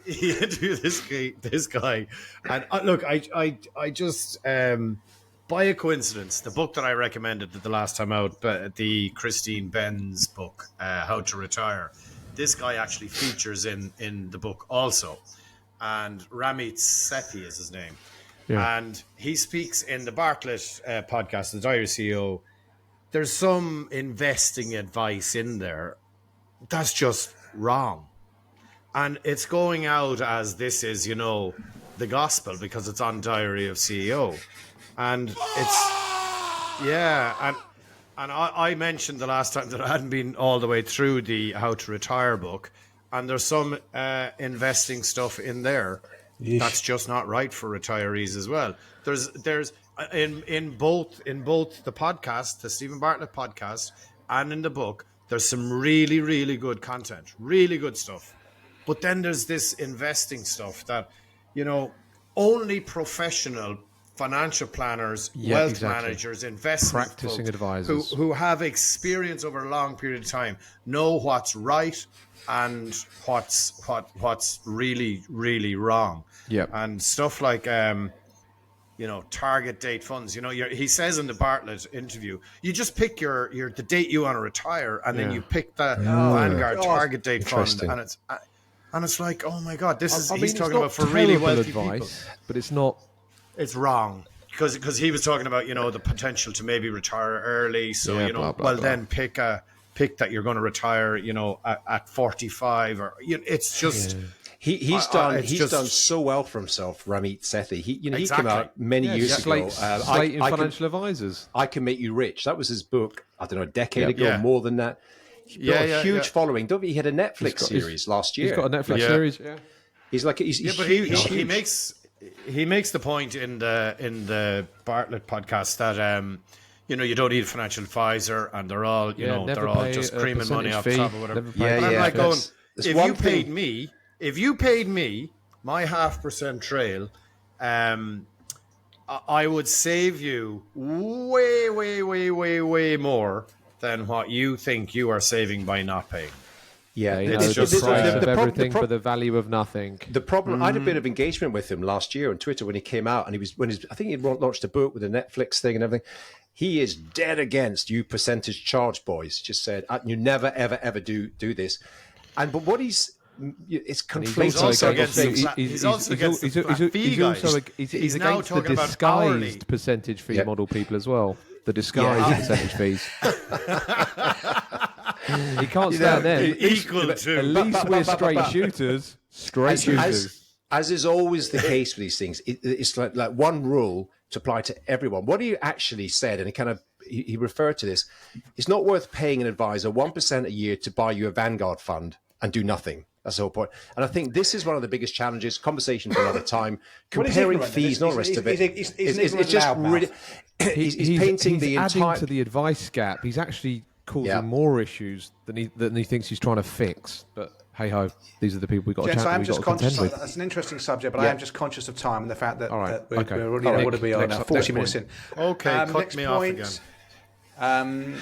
he interviewed this guy, and look, I just by a coincidence, the book that I recommended the last time out, the Christine Benz book, How to Retire. This guy actually features in the book also. And Ramit Sethi is his name. Yeah. And he speaks in the Bartlett podcast, the Diary CEO. There's some investing advice in there that's just wrong. And it's going out as this is, the gospel because it's on Diary of CEO. And and I mentioned the last time that I hadn't been all the way through the How to Retire book. And there's some investing stuff in there that's just not right for retirees as well. There's in both the podcast, the Stephen Bartlett podcast, and in the book, there's some really, really good content, really good stuff. But then there's this investing stuff that, only professional financial planners, wealth managers, investment practicing folks advisors who have experience over a long period of time know what's right and what's really, really wrong. Yep. And stuff like target date funds. He says in the Bartlett interview, you just pick the date you want to retire, and then you pick the Vanguard target date fund, and it's like, oh my God, he's talking about for really wealthy advice, people. But it's not. It's wrong because he was talking about the potential to maybe retire early. So then pick that you're going to retire at 45 or it's just he's done so well for himself. Ramit Sethi. He came out many years ago. Slating Financial Advisors. I Can Make You Rich. That was his book. I don't know, a decade ago, more than that. He built a huge following. Don't he had a Netflix series last year? He's got a Netflix series. Yeah. He makes the point in the Bartlett podcast that you don't need a financial advisor, and they're all they're all just creaming money off the top or whatever. And I'm like going, if you paid me my 0.5% trail, I would save you way, way, way, way, way more than what you think you are saving by not paying. Yeah, it's just the price of everything for the value of nothing. The problem, I had a bit of engagement with him last year on Twitter when he came out, and I think he launched a book with a Netflix thing and everything. He is dead against you percentage charge boys. Just said you never ever ever do this. But what it's conflating. He's also against the fee guys. He's against the disguised percentage fee model people as well. the disguised percentage fees. He can't stand there. Equal to. At least we're straight shooters. Straight shooters. As is always the case with these things, it's like one rule to apply to everyone. What he actually said, and he referred to this, it's not worth paying an advisor 1% a year to buy you a Vanguard fund and do nothing. That's the whole point. And I think this is one of the biggest challenges. Conversation for another time. Comparing fees, not the rest of it. It's just really. He's painting the adding entire to the advice gap. He's actually causing more issues than he thinks he's trying to fix. But hey ho, these are the people we've got to chat I'm with. just conscious. That's an interesting subject, but I am just conscious of time and the fact that, we're already what are we on 40 minutes in. Okay, cut me off again.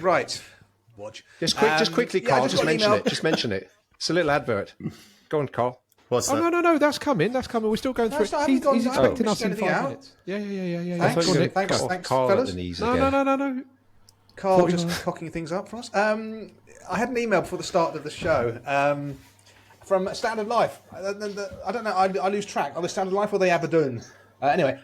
Right. Watch. Just quickly, Carl. Just mention it. Just mention it. It's a little advert. Go on, Carl. What's that? No. That's coming. We're still going through it. He's expecting us in 5 minutes. Yeah. Thanks, Carl fellas. at the knees No. Carl just cocking things up for us. I had an email before the start of the show from Standard Life. I don't know. I lose track. Are they Standard Life or they Aberdeen? Anyway,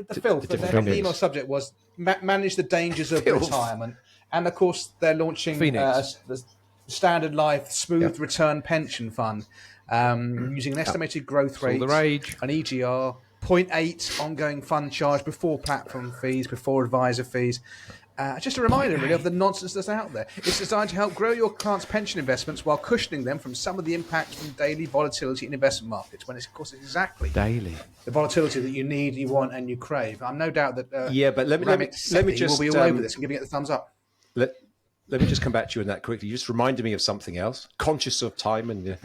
the email subject was manage the dangers of retirement. And of course, they're launching the Standard Life Smooth Return Pension Fund using an estimated growth rate, an EGR, 0.8 ongoing fund charge before platform fees, before advisor fees. Just a reminder, really, of the nonsense that's out there. It's designed to help grow your clients' pension investments while cushioning them from some of the impacts from daily volatility in investment markets, when it's, of course, exactly daily the volatility that you need, you want, and you crave. I'm no doubt that but let me just will be all over this and giving it the thumbs up. Let me just come back to you on that quickly. You just reminded me of something else. Conscious of time and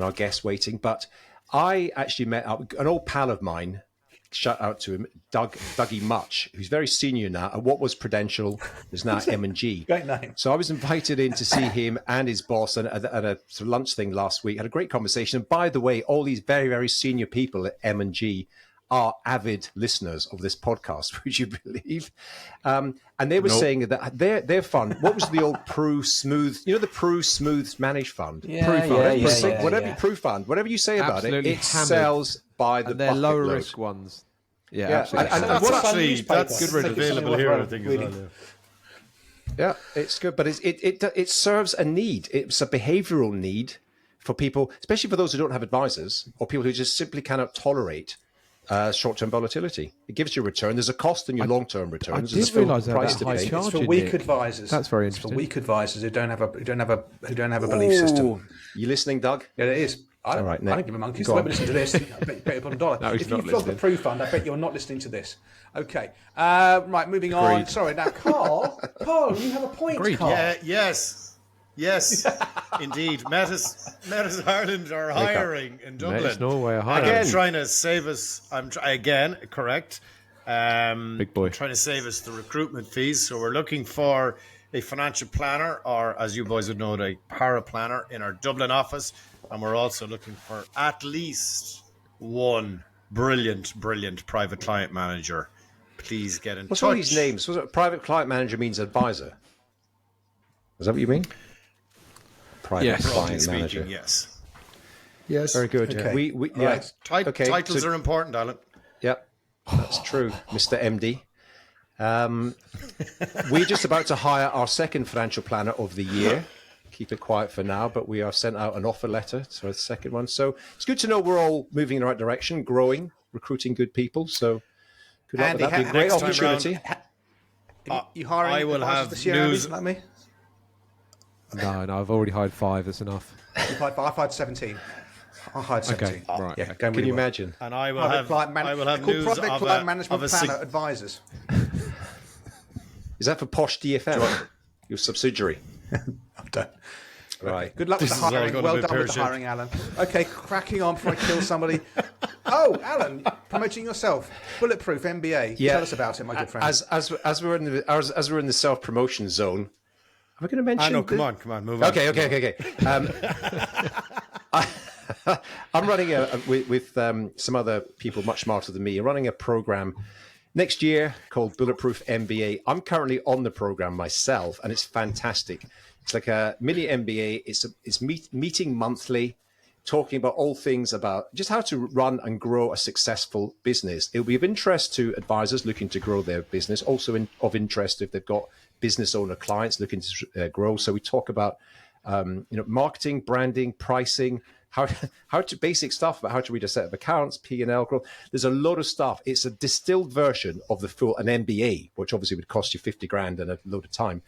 our guests waiting, but I actually met up an old pal of mine. Shout out to him, Dougie Much, who's very senior now. And what was Prudential is now M&G. Great name. So I was invited in to see him and his boss at a sort of lunch thing last week. Had a great conversation. And by the way, all these very, very senior people at M&G are avid listeners of this podcast, would you believe? And they were saying that their fund, what was the old Pru Smooth, the Pru Smooth Managed Fund? Pru Fund, whatever you say about absolutely it sells by the they're low risk ones. Absolutely. And that's good available here, I think, as well. Yeah, it's good, but it serves a need. It's a behavioral need for people, especially for those who don't have advisors or people who just simply cannot tolerate short-term volatility. It gives you a return. There's a cost in your long-term returns. I didn't realise that price to high pay. charge. It's for weak advisors. That's very interesting. It's for weak advisors who don't have a belief system. You listening, Doug? Yeah, it is. I don't give a monkey's. I won't be listening to this. I bet you put a dollar. No, if you flog the Pru Fund, I bet you're not listening to this. Okay. Right, moving Agreed. on. Sorry, now, Carl, you have a point, Agreed. Carl. Yeah, yes, indeed. Métis Ireland are hiring in Dublin. Métis Norway are hiring. And I'm trying to save us. Correct. Big boy. Trying to save us the recruitment fees. So we're looking for a financial planner, or as you boys would know, a paraplanner in our Dublin office. And we're also looking for at least one brilliant private client manager. Please get in touch. What's all these names? Private client manager means advisor. Is that what you mean? Private client manager. Yes. Very good. Okay. Right. Titles are important, Alan. Yep, that's true, Mr. MD. We're just about to hire our second financial planner of the year. Keep it quiet for now, but we have sent out an offer letter to our second one. So it's good to know we're all moving in the right direction, growing, recruiting good people. So good luck with that. It'll be a great opportunity. You hiring I will have this year, news. like me? No, I've already hired 5. That's enough. I hired 17. I hired 17. Okay, right. Yeah, Can you imagine? And I will private have client news private of client a management planner advisors. Is that for Posh DFM? Your subsidiary. I'm done. Right. Good luck with the hiring. Well done with the hiring, Alan. Okay, cracking on before I kill somebody. Oh, Alan, promoting yourself. Bulletproof MBA. Yeah. Tell us about it, my good friend. As we're in the self-promotion zone, am I going to mention? No, come on, move on. Okay. I'm running with some other people much smarter than me. I'm running a program next year called Bulletproof MBA. I'm currently on the program myself, and it's fantastic. It's like a mini MBA. It's meeting monthly talking about all things about just how to run and grow a successful business. It'll be of interest to advisors looking to grow their business, also of interest if they've got business owner clients looking to grow. So we talk about marketing, branding, pricing, how to basic stuff about how to read a set of accounts, P&L growth. There's a lot of stuff. It's a distilled version of an MBA, which obviously would cost you 50 grand and a load of time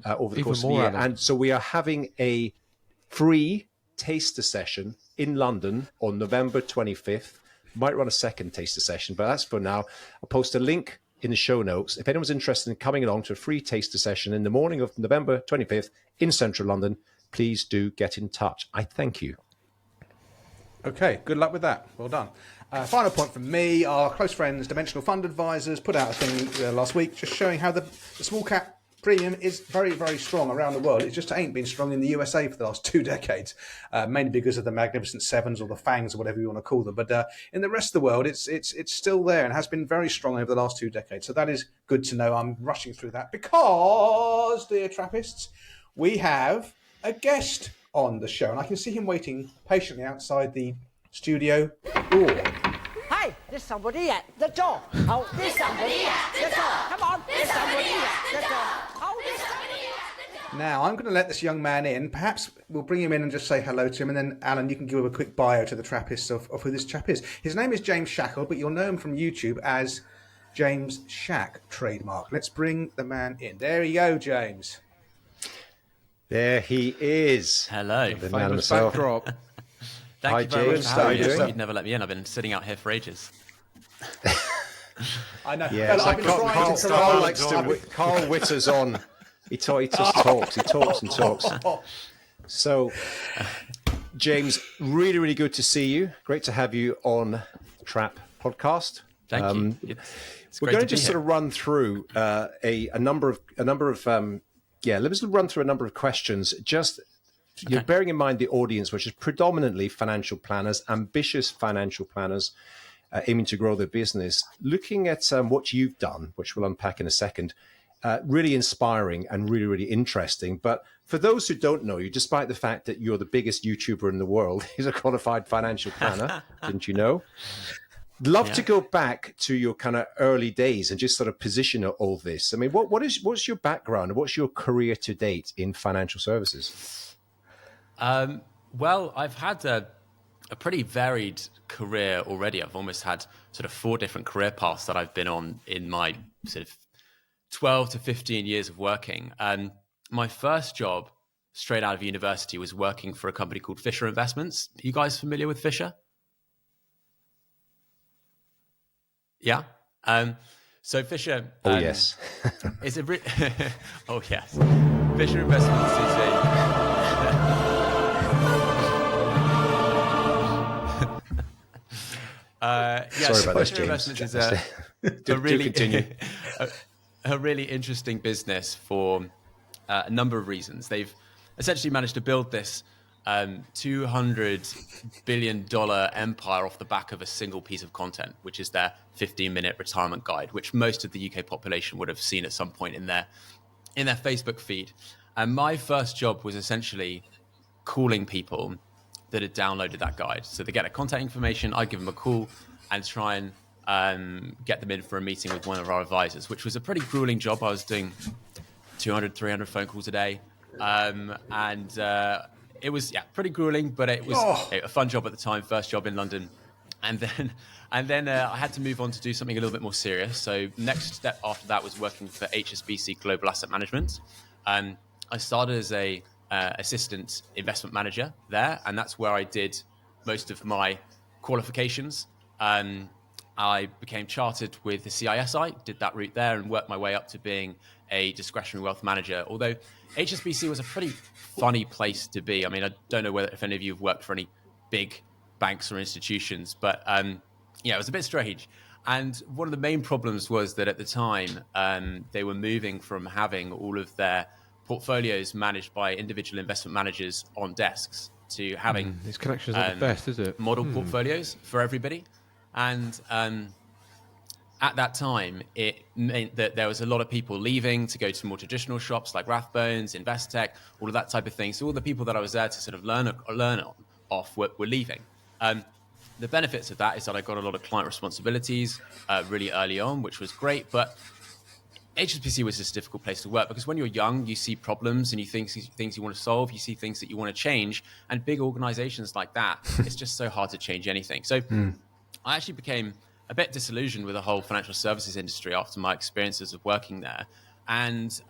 over the course of the year. And so we are having a free taster session in London on November 25th. Might run a second taster session, but that's for now. I'll post a link in the show notes. If anyone's interested in coming along to a free taster session in the morning of November 25th in central London, please do get in touch. I thank you. Okay, good luck with that. Well done. Final point from me. Our close friends, Dimensional Fund Advisors, put out a thing last week just showing how the small cap premium is very, very strong around the world. It just ain't been strong in the USA for the last 2 decades, mainly because of the Magnificent Sevens or the FANGs or whatever you want to call them. But in the rest of the world, it's still there and has been very strong over the last 2 decades. So that is good to know. I'm rushing through that because, dear Trappists, we have a guest on the show, and I can see him waiting patiently outside the studio door. Hey, there's somebody at the door. Oh, there's somebody at the door. Come on, there's somebody at the door. Oh, there's somebody at the door. Now, I'm going to let this young man in. Perhaps we'll bring him in and just say hello to him, and then, Alan, you can give a quick bio to the Trappists of who this chap is. His name is James Shackle, but you'll know him from YouTube as James Shack trademark. Let's bring the man in. There you go, James. There he is. Hello. The man himself. Backdrop. Thank you very much for having me. doing? You'd never let me in. I've been sitting out here for ages. I know. Yeah, Well, I've been trying to Carl likes to. Carl Witter's on. He just talks. He talks and talks. So, James, really, really good to see you. Great to have you on Trap Podcast. Thank you. It's We're great going to to just be sort of run through a number of let's run through a number of questions. Just you're bearing in mind the audience, which is predominantly financial planners, ambitious financial planners aiming to grow their business. Looking at what you've done, which we'll unpack in a second, really inspiring and really, really interesting. But for those who don't know you, despite the fact that you're the biggest YouTuber in the world, he's a qualified financial planner, didn't you know? Love to go back to your kind of early days and just sort of position all this. I mean, what's your background? What's your career to date in financial services? Well, I've had a pretty varied career already. I've almost had sort of 4 different career paths that I've been on in my sort of 12 to 15 years of working. My first job straight out of university was working for a company called Fisher Investments. Are you guys familiar with Fisher? Yeah. So Fisher. Oh yes. Is a oh yes. Fisher Investments is Sorry about this, Fisher James. Investments is a really interesting business for a number of reasons. They've essentially managed to build this $200 billion empire off the back of a single piece of content, which is their 15-minute retirement guide, which most of the UK population would have seen at some point in their Facebook feed. And my first job was essentially calling people that had downloaded that guide. So they get a contact information, I give them a call and try and get them in for a meeting with one of our advisors, which was a pretty grueling job. I was doing 200, 300 phone calls a day. It was pretty grueling, but it was a fun job at the time. First job in London, and then I had to move on to do something a little bit more serious. So next step after that was working for HSBC Global Asset Management. I started as a assistant investment manager there, and that's where I did most of my qualifications. I became chartered with the CISI, did that route there, and worked my way up to being a discretionary wealth manager. Although HSBC was a pretty funny place to be. I mean, I don't know if any of you have worked for any big banks or institutions, but it was a bit strange. And one of the main problems was that at the time, they were moving from having all of their portfolios managed by individual investment managers on desks to having these connections are the best, is it? Model portfolios for everybody. And at that time, it meant that there was a lot of people leaving to go to more traditional shops like Rathbones, Investec, all of that type of thing. So all the people that I was there to sort of learn on off were leaving. The benefits of that is that I got a lot of client responsibilities really early on, which was great. But HSBC was just a difficult place to work because when you're young, you see problems and you think things you want to solve, you see things that you want to change. And big organizations like that, it's just so hard to change anything. So I actually became a bit disillusioned with the whole financial services industry after my experiences of working there. And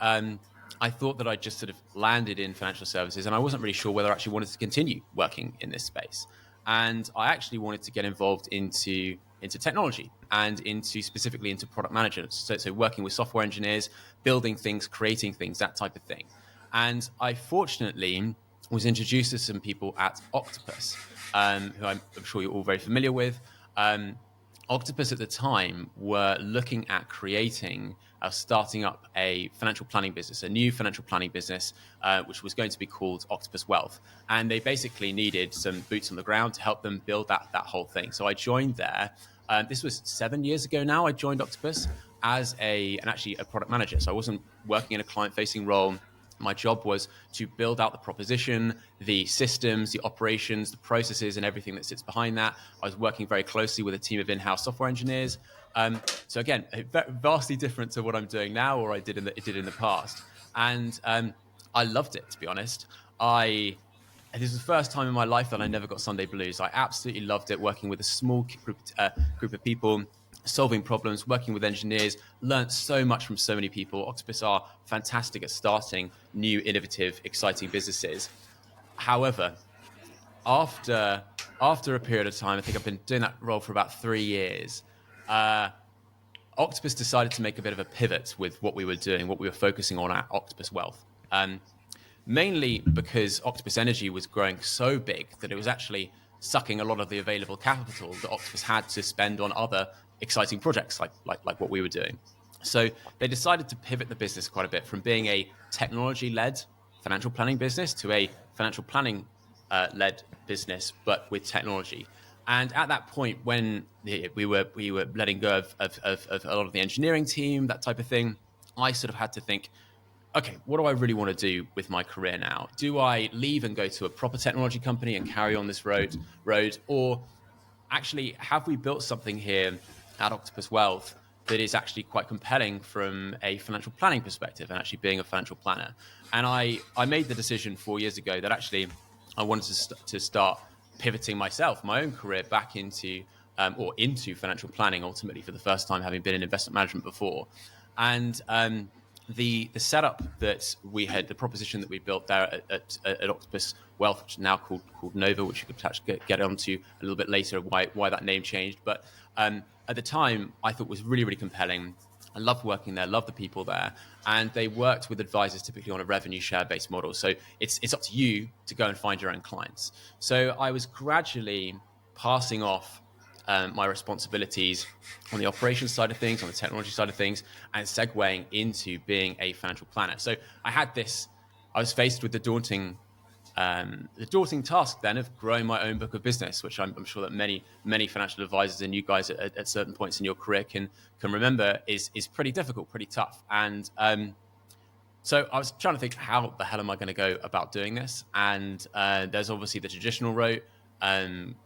I thought that I just sort of landed in financial services and I wasn't really sure whether I actually wanted to continue working in this space. And I actually wanted to get involved into technology and specifically into product management. So working with software engineers, building things, creating things, that type of thing. And I fortunately was introduced to some people at Octopus, who I'm sure you're all very familiar with. Octopus at the time were looking at starting up a financial planning business, a new financial planning business, which was going to be called Octopus Wealth. And they basically needed some boots on the ground to help them build that whole thing. So I joined there. This was 7 years ago now. I joined Octopus as actually a product manager. So I wasn't working in a client-facing role. My job was to build out the proposition, the systems, the operations, the processes, and everything that sits behind that. I was working very closely with a team of in-house software engineers. So again, vastly different to what I'm doing now or I did in the past. And I loved it, to be honest. This was the first time in my life that I never got Sunday blues. I absolutely loved it, working with a small group of people, solving problems, working with engineers, learned so much from so many people. Octopus are fantastic at starting new, innovative, exciting businesses. However, after a period of time, I think I've been doing that role for about 3 years, Octopus decided to make a bit of a pivot with what we were doing, what we were focusing on at Octopus Wealth. Mainly because Octopus Energy was growing so big that it was actually sucking a lot of the available capital that Octopus had to spend on other exciting projects like what we were doing. So they decided to pivot the business quite a bit from being a technology-led financial planning business to a financial planning led business, but with technology. And at that point, when we were letting go of a lot of the engineering team, that type of thing, I sort of had to think, okay, what do I really want to do with my career now? Do I leave and go to a proper technology company and carry on this road, or actually have we built something here at Octopus Wealth that is actually quite compelling from a financial planning perspective and actually being a financial planner? And I made the decision 4 years ago that actually I wanted to start pivoting myself, my own career back into financial planning, ultimately for the first time, having been in investment management before. And the setup that we had, the proposition that we built there at Octopus Wealth, which is now called Nova, which you could actually get onto a little bit later, why that name changed. But at the time, I thought was really, really compelling. I loved working there, loved the people there. And they worked with advisors typically on a revenue share-based model. So it's up to you to go and find your own clients. So I was gradually passing off my responsibilities on the operations side of things, on the technology side of things, and segueing into being a financial planner. So I was faced with the daunting task then of growing my own book of business, which I'm sure that many financial advisors and you guys at certain points in your career can remember is pretty difficult, pretty tough. And so I was trying to think, how the hell am I going to go about doing this? And there's obviously the traditional route,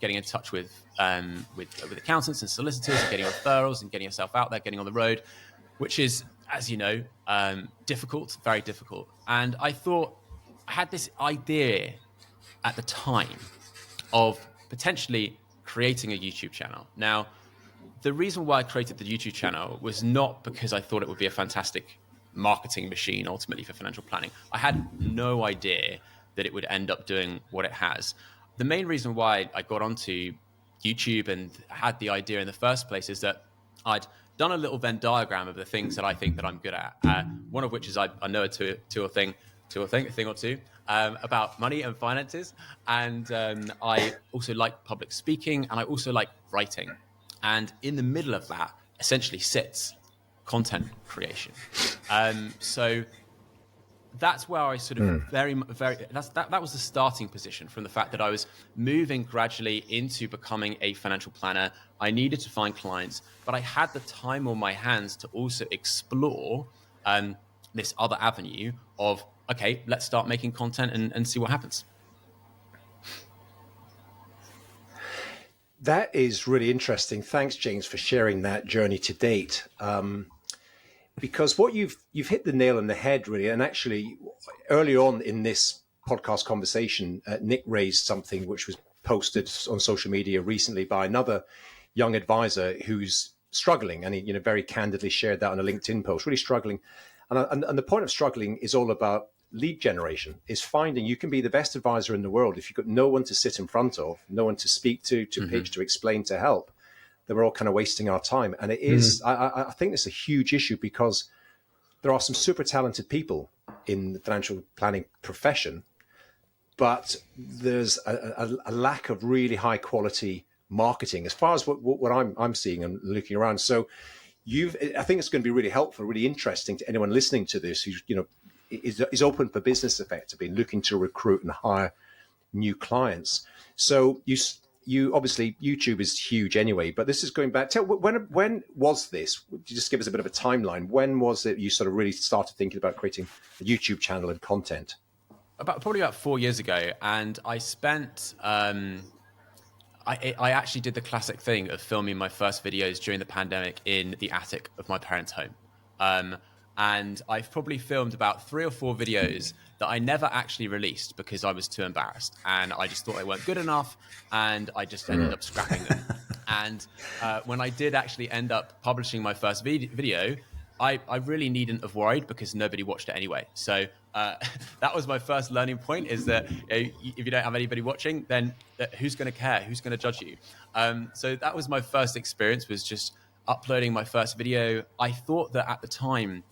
getting in touch with accountants and solicitors, and getting referrals and getting yourself out there, getting on the road, which is, as you know, difficult, very difficult. And I thought, I had this idea at the time of potentially creating a YouTube channel. Now, the reason why I created the YouTube channel was not because I thought it would be a fantastic marketing machine ultimately for financial planning. I had no idea that it would end up doing what it has. The main reason why I got onto YouTube and had the idea in the first place is that I'd done a little Venn diagram of the things that I think that I'm good at. One of which is I know a thing or two about money and finances. And I also like public speaking, and I also like writing. And in the middle of that essentially sits content creation. So that's where I sort of that was the starting position, from the fact that I was moving gradually into becoming a financial planner. I needed to find clients, but I had the time on my hands to also explore this other avenue of, okay, let's start making content and see what happens. That is really interesting. Thanks, James, for sharing that journey to date. Because what you've hit the nail on the head, really. And actually, earlier on in this podcast conversation, Nick raised something which was posted on social media recently by another young advisor who's struggling, and he very candidly shared that on a LinkedIn post, really struggling. And the point of struggling is all about lead generation, is finding you can be the best advisor in the world if you've got no one to sit in front of, no one to speak to pitch, to explain, to help. Then we're all kind of wasting our time. And it is, I think it's a huge issue, because there are some super talented people in the financial planning profession, but there's a lack of really high quality marketing as far as what I'm seeing and looking around. So I think it's going to be really helpful, really interesting to anyone listening to this who's, is open for business effectively, looking to recruit and hire new clients. So you obviously, YouTube is huge anyway, but this is going back. When was this? Would you just give us a bit of a timeline? When was it you sort of really started thinking about creating a YouTube channel and content? Probably about 4 years ago, and I spent. I actually did the classic thing of filming my first videos during the pandemic in the attic of my parents' home. And I've probably filmed about 3 or 4 videos that I never actually released because I was too embarrassed. And I just thought they weren't good enough. And I just ended up scrapping them. And when I did actually end up publishing my first video, I really needn't have worried, because nobody watched it anyway. So that was my first learning point, is that if you don't have anybody watching, then who's going to care? Who's going to judge you? So that was my first experience, was just uploading my first video. I thought that at the time,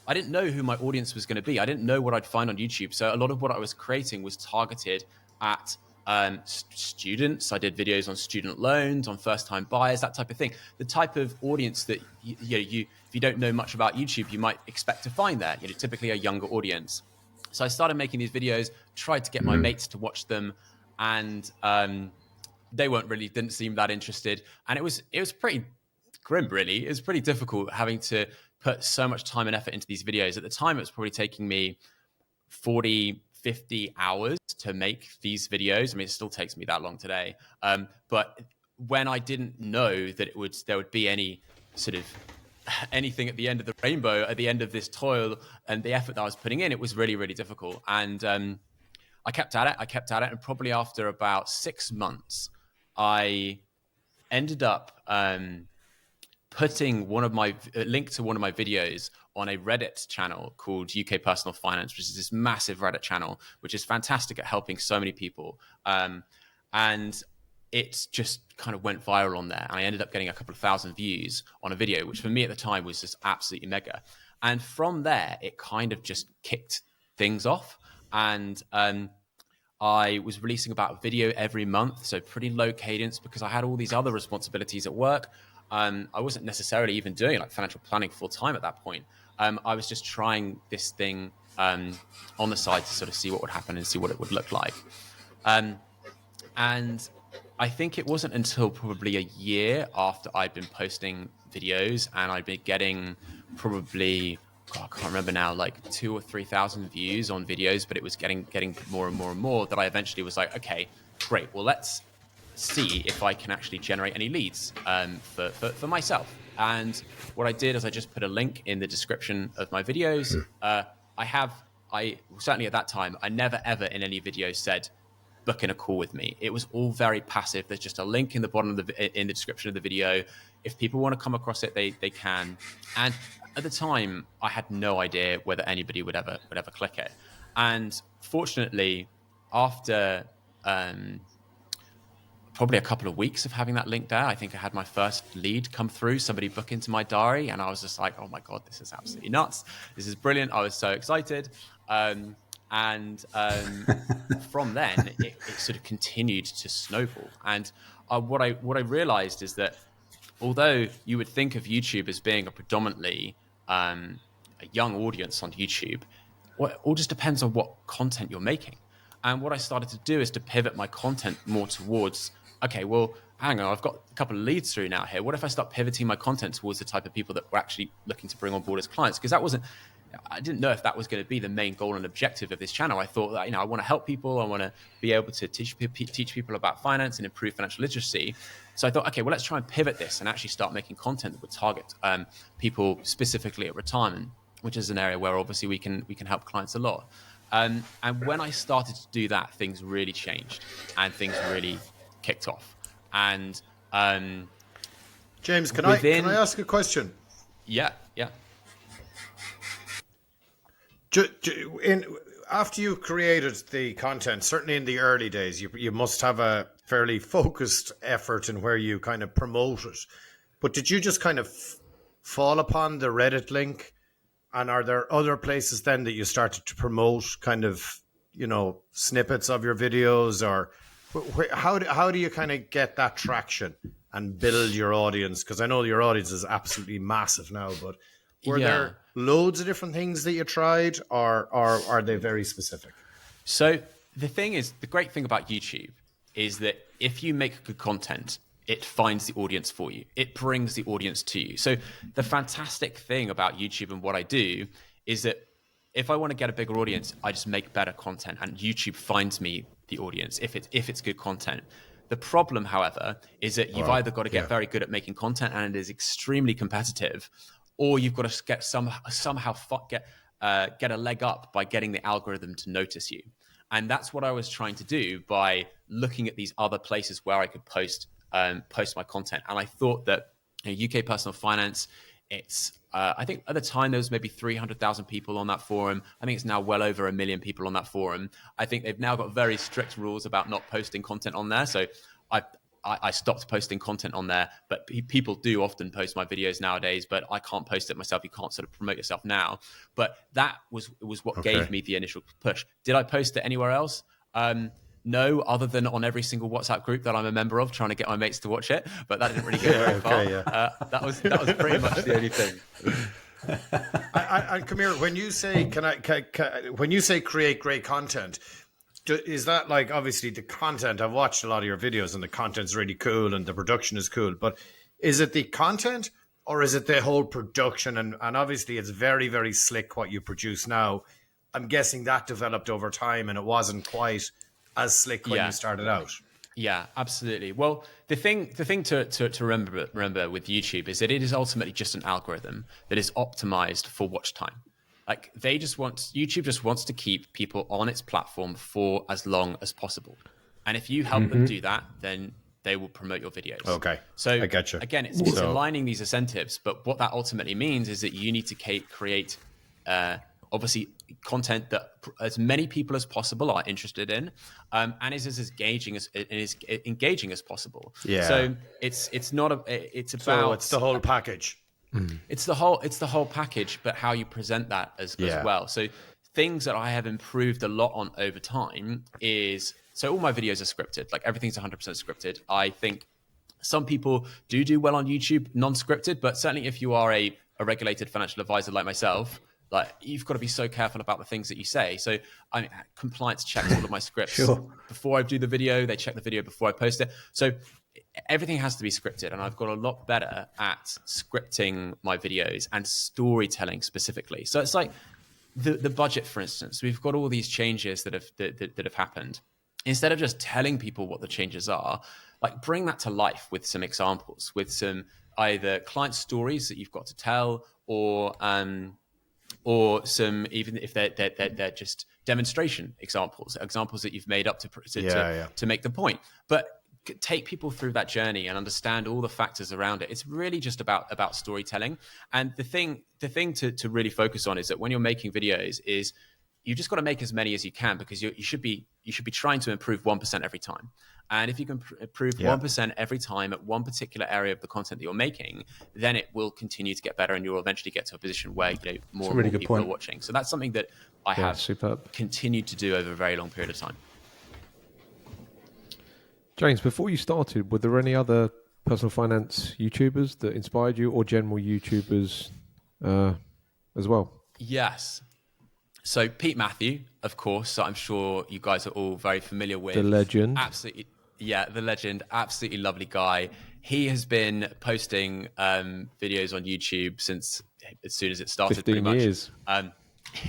I didn't know who my audience was going to be. I didn't know what I'd find on YouTube. So a lot of what I was creating was targeted at students. I did videos on student loans, on first-time buyers, that type of thing. The type of audience that if you don't know much about YouTube, you might expect to find there. Typically a younger audience. So I started making these videos, tried to get my mates to watch them, and they didn't seem that interested. And it was pretty grim, really. It was pretty difficult having to put so much time and effort into these videos. At the time, it was probably taking me 40, 50 hours to make these videos. I mean, it still takes me that long today. But when I didn't know that there would be any sort of anything at the end of the rainbow, at the end of this toil and the effort that I was putting in, it was really, really difficult. And I kept at it. And probably after about 6 months, I ended up putting a link to one of my videos on a Reddit channel called UK Personal Finance, which is this massive Reddit channel, which is fantastic at helping so many people. And it just kind of went viral on there. And I ended up getting a couple of thousand views on a video, which for me at the time was just absolutely mega. And from there, it kind of just kicked things off. And I was releasing about a video every month, so pretty low cadence, because I had all these other responsibilities at work. I wasn't necessarily even doing like financial planning full time at that point. I was just trying this thing on the side to sort of see what would happen and see what it would look like. And I think it wasn't until probably a year after I'd been posting videos and I'd been getting probably, I can't remember now, like 2,000 or 3,000 views on videos, but it was getting more and more and more, that I eventually was like, okay, great. Well, let's see if I can actually generate any leads for myself. And what I did is I just put a link in the description of my videos. I certainly at that time, I never ever in any video said, book in a call with me. It was all very passive. There's just a link in the bottom of in the description of the video. If people want to come across it, they can. And at the time, I had no idea whether anybody would ever click it. And fortunately, after probably a couple of weeks of having that link there, I think I had my first lead come through, somebody book into my diary, and I was just like, oh my God, this is absolutely nuts. This is brilliant. I was so excited. From then, it sort of continued to snowball. And what I realized is that although you would think of YouTube as being a predominantly a young audience on YouTube, it all just depends on what content you're making. And what I started to do is to pivot my content more towards, okay, well, hang on, I've got a couple of leads through now here. What if I start pivoting my content towards the type of people that we're actually looking to bring on board as clients? Because I didn't know if that was going to be the main goal and objective of this channel. I thought that, I want to help people. I want to be able to teach people about finance and improve financial literacy. So I thought, okay, well, let's try and pivot this and actually start making content that would target people specifically at retirement, which is an area where obviously we can help clients a lot. And when I started to do that, things really changed and things really kicked off. And James, can I ask a question? Yeah. After you created the content, certainly in the early days, you must have a fairly focused effort in where you kind of promote it. But did you just kind of fall upon the Reddit link? And are there other places then that you started to promote kind of, snippets of your videos? Or how do you kind of get that traction and build your audience? Because I know your audience is absolutely massive now, but were there loads of different things that you tried, or are they very specific? So the great thing about YouTube is that if you make good content, it finds the audience for you. It brings the audience to you. So the fantastic thing about YouTube and what I do is that if I want to get a bigger audience, I just make better content, and YouTube finds me the audience if it's good content. The problem, however, is that you've either got to get very good at making content, and it is extremely competitive, or you've got to get somehow get a leg up by getting the algorithm to notice you. And that's what I was trying to do by looking at these other places where I could post my content. And I thought that UK Personal Finance, it's I think at the time there was maybe 300,000 people on that forum. I think it's now well over 1 million people on that forum. I think they've now got very strict rules about not posting content on there. So I stopped posting content on there, but people do often post my videos nowadays, but I can't post it myself. You can't sort of promote yourself now. But that was what gave me the initial push. Did I post it anywhere else? No, other than on every single WhatsApp group that I'm a member of, trying to get my mates to watch it. But that didn't really go very far. That was pretty much the only thing. And come here, when you say when you say create great content, is that like, obviously the content? I've watched a lot of your videos and the content's really cool and the production is cool. But is it the content or is it the whole production? And obviously it's very, very slick what you produce now. I'm guessing that developed over time and it wasn't quite as slick when you started out. Yeah, absolutely. Well, the thing to remember with YouTube is that it is ultimately just an algorithm that is optimized for watch time. Like YouTube just wants to keep people on its platform for as long as possible. And if you help them do that, then they will promote your videos. Okay. So I get you. Again, it's aligning these incentives, but what that ultimately means is that you need to create obviously content that as many people as possible are interested in, and is as engaging as possible. Yeah. So it's the whole package. It's the whole package, but how you present that as well. So things that I have improved a lot on over time is, so all my videos are scripted. Like everything's 100% scripted. I think some people do well on YouTube non-scripted, but certainly if you are a regulated financial advisor like myself, like you've got to be so careful about the things that you say. So compliance checks all of my scripts before I do the video. They check the video before I post it. So everything has to be scripted, and I've got a lot better at scripting my videos and storytelling specifically. So it's like the budget, for instance. We've got all these changes that have happened. Instead of just telling people what the changes are, like bring that to life with some examples, with some either client stories that you've got to tell, or some, even if they're just demonstration examples that you've made up to make the point. But take people through that journey and understand all the factors around it. It's really just about storytelling. And the thing to really focus on is that when you're making videos is you just got to make as many as you can, because you should be trying to improve 1% every time. And if you can improve 1% every time at one particular area of the content that you're making, then it will continue to get better, and you'll eventually get to a position where more people are watching. So that's something that I have continued to do over a very long period of time. James, before you started, were there any other personal finance YouTubers that inspired you, or general YouTubers as well? Yes. So Pete Matthew, of course, I'm sure you guys are all very familiar with. The legend. Absolutely. Yeah, the legend. Absolutely lovely guy. He has been posting videos on YouTube since as soon as it started. 15 years.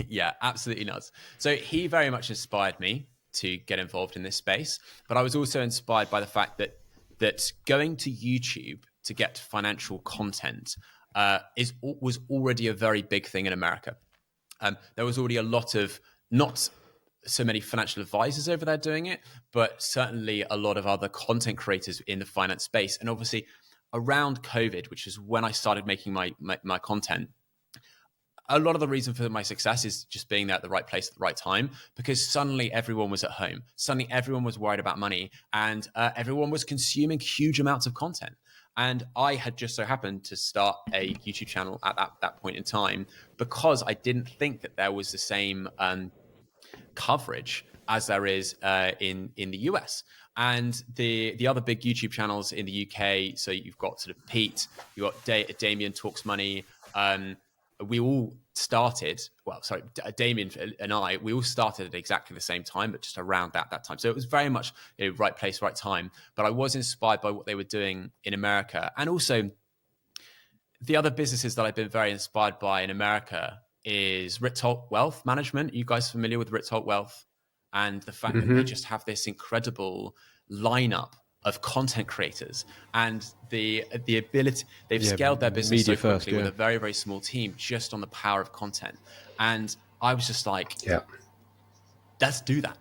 Yeah, absolutely nuts. So he very much inspired me to get involved in this space. But I was also inspired by the fact that that going to YouTube to get financial content was already a very big thing in America. There was already a lot of, not so many financial advisors over there doing it, but certainly a lot of other content creators in the finance space. And obviously around COVID, which is when I started making my content, a lot of the reason for my success is just being there at the right place at the right time, because suddenly everyone was at home. Suddenly everyone was worried about money, and everyone was consuming huge amounts of content. And I had just so happened to start a YouTube channel at that point in time, because I didn't think that there was the same coverage as there is in the US. And the other big YouTube channels in the UK, so you've got sort of Pete, you've got Damien Talks Money. We all started, Damien and I, we all started at exactly the same time, but just around that time. So it was very much right place, right time. But I was inspired by what they were doing in America. And also the other businesses that I've been very inspired by in America is Ritz-Holt Wealth Management. You guys familiar with Ritz-Holt Wealth? And the fact that they just have this incredible lineup of content creators, and the ability, they've scaled their business so quickly with a very, very small team just on the power of content. And I was just like, let's do that.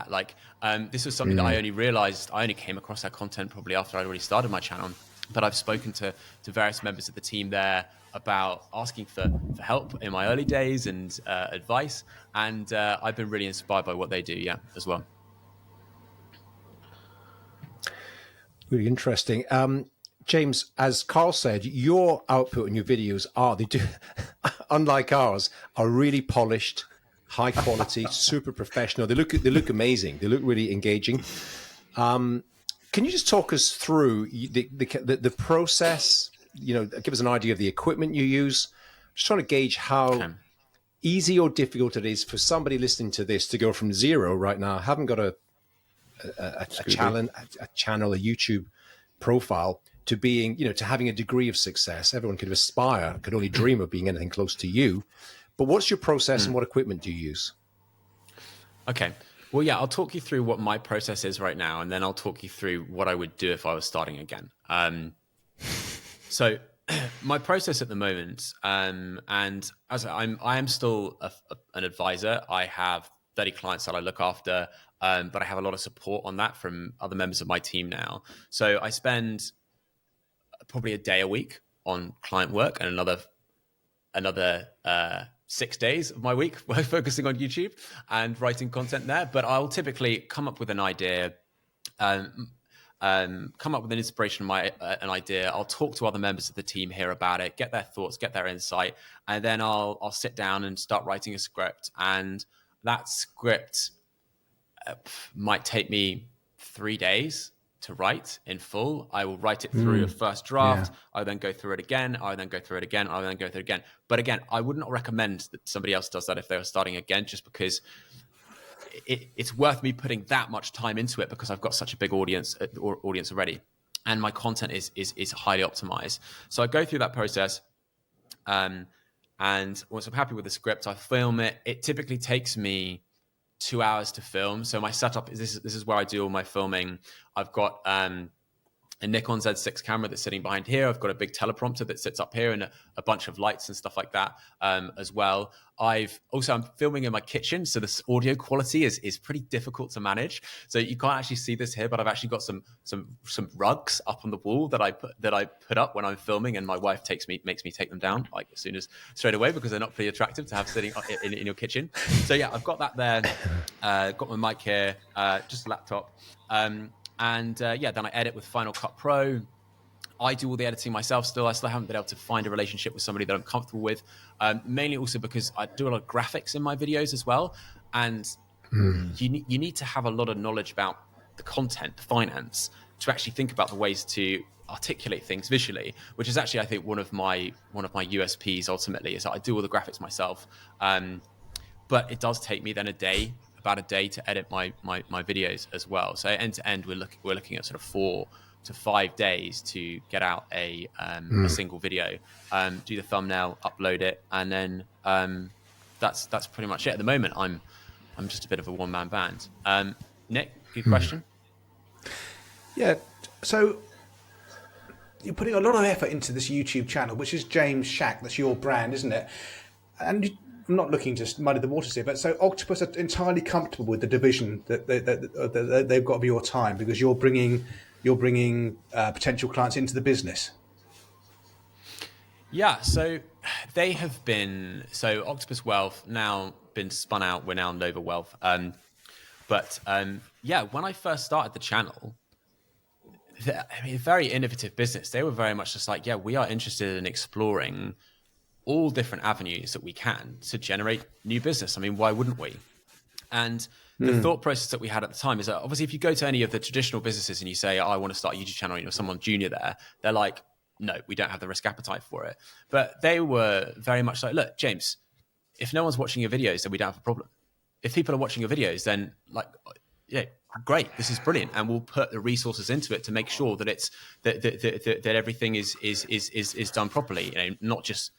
Like, this was something that I only realized, I only came across that content probably after I'd already started my channel, but I've spoken to various members of the team there about asking for help in my early days and advice. And I've been really inspired by what they do, as well. Really interesting. James, as Carl said, your output and your videos unlike ours, are really polished, high quality, super professional. They look amazing. They look really engaging. Can you just talk us through the process? Give us an idea of the equipment you use. Just trying to gauge how easy or difficult it is for somebody listening to this to go from zero right now, haven't got a channel, a YouTube profile, to being, to having a degree of success. Everyone could aspire, could only dream of being anything close to you. But what's your process and what equipment do you use? Okay. Well, I'll talk you through what my process is right now, and then I'll talk you through what I would do if I was starting again. So my process at the moment, and as I am still an advisor, I have 30 clients that I look after, but I have a lot of support on that from other members of my team now. So I spend probably a day a week on client work, and another 6 days of my week focusing on YouTube and writing content there. But I'll typically come up with an idea, come up with an inspiration, an idea. I'll talk to other members of the team here about it, get their thoughts, get their insight, and then I'll sit down and start writing a script. And that script might take me 3 days to write in full. I will write it through a first draft. I'll then go through it again. I'll then go through it again. I'll then go through it again. But again, I would not recommend that somebody else does that if they were starting again, just because it's worth me putting that much time into it, because I've got such a big audience already, and my content is highly optimized. So I go through that process, and once I'm happy with the script, I film it. It typically takes me 2 hours to film. So my setup is this is where I do all my filming. I've got a Nikon Z6 camera that's sitting behind here. I've got a big teleprompter that sits up here, and a bunch of lights and stuff like that as well. I'm filming in my kitchen, so this audio quality is pretty difficult to manage. So you can't actually see this here, but I've actually got some rugs up on the wall that I put up when I'm filming, and my wife makes me take them down like straight away, because they're not pretty attractive to have sitting in your kitchen. So I've got that there. Got my mic here, just a laptop. Then I edit with Final Cut Pro. I do all the editing myself still. I still haven't been able to find a relationship with somebody that I'm comfortable with, mainly also because I do a lot of graphics in my videos as well. And you need to have a lot of knowledge about the content, the finance, to actually think about the ways to articulate things visually, which is actually, I think, one of my USPs ultimately, is that I do all the graphics myself. But it does take me then about a day to edit my videos as well. So end to end, we're looking at sort of 4 to 5 days to get out a single video, do the thumbnail, upload it, and then that's pretty much it. At the moment, I'm just a bit of a one-man band. Nick, good question. Yeah. So you're putting a lot of effort into this YouTube channel, which is James Shack. That's your brand, isn't it? And I'm not looking to muddy the waters here, but so Octopus are entirely comfortable with the division that they've got of your time because you're bringing potential clients into the business. Yeah, so they have been, so Octopus Wealth now been spun out. We're now Nova Wealth. But when I first started the channel, very innovative business. They were very much just like, we are interested in exploring all different avenues that we can to generate new business. I mean, why wouldn't we? And the thought process that we had at the time is that obviously if you go to any of the traditional businesses and you say, I want to start a YouTube channel, someone junior there, they're like, no, we don't have the risk appetite for it. But they were very much like, look, James, if no one's watching your videos, then we don't have a problem. If people are watching your videos, then great, this is brilliant, and we'll put the resources into it to make sure that it's that everything is done properly. Not just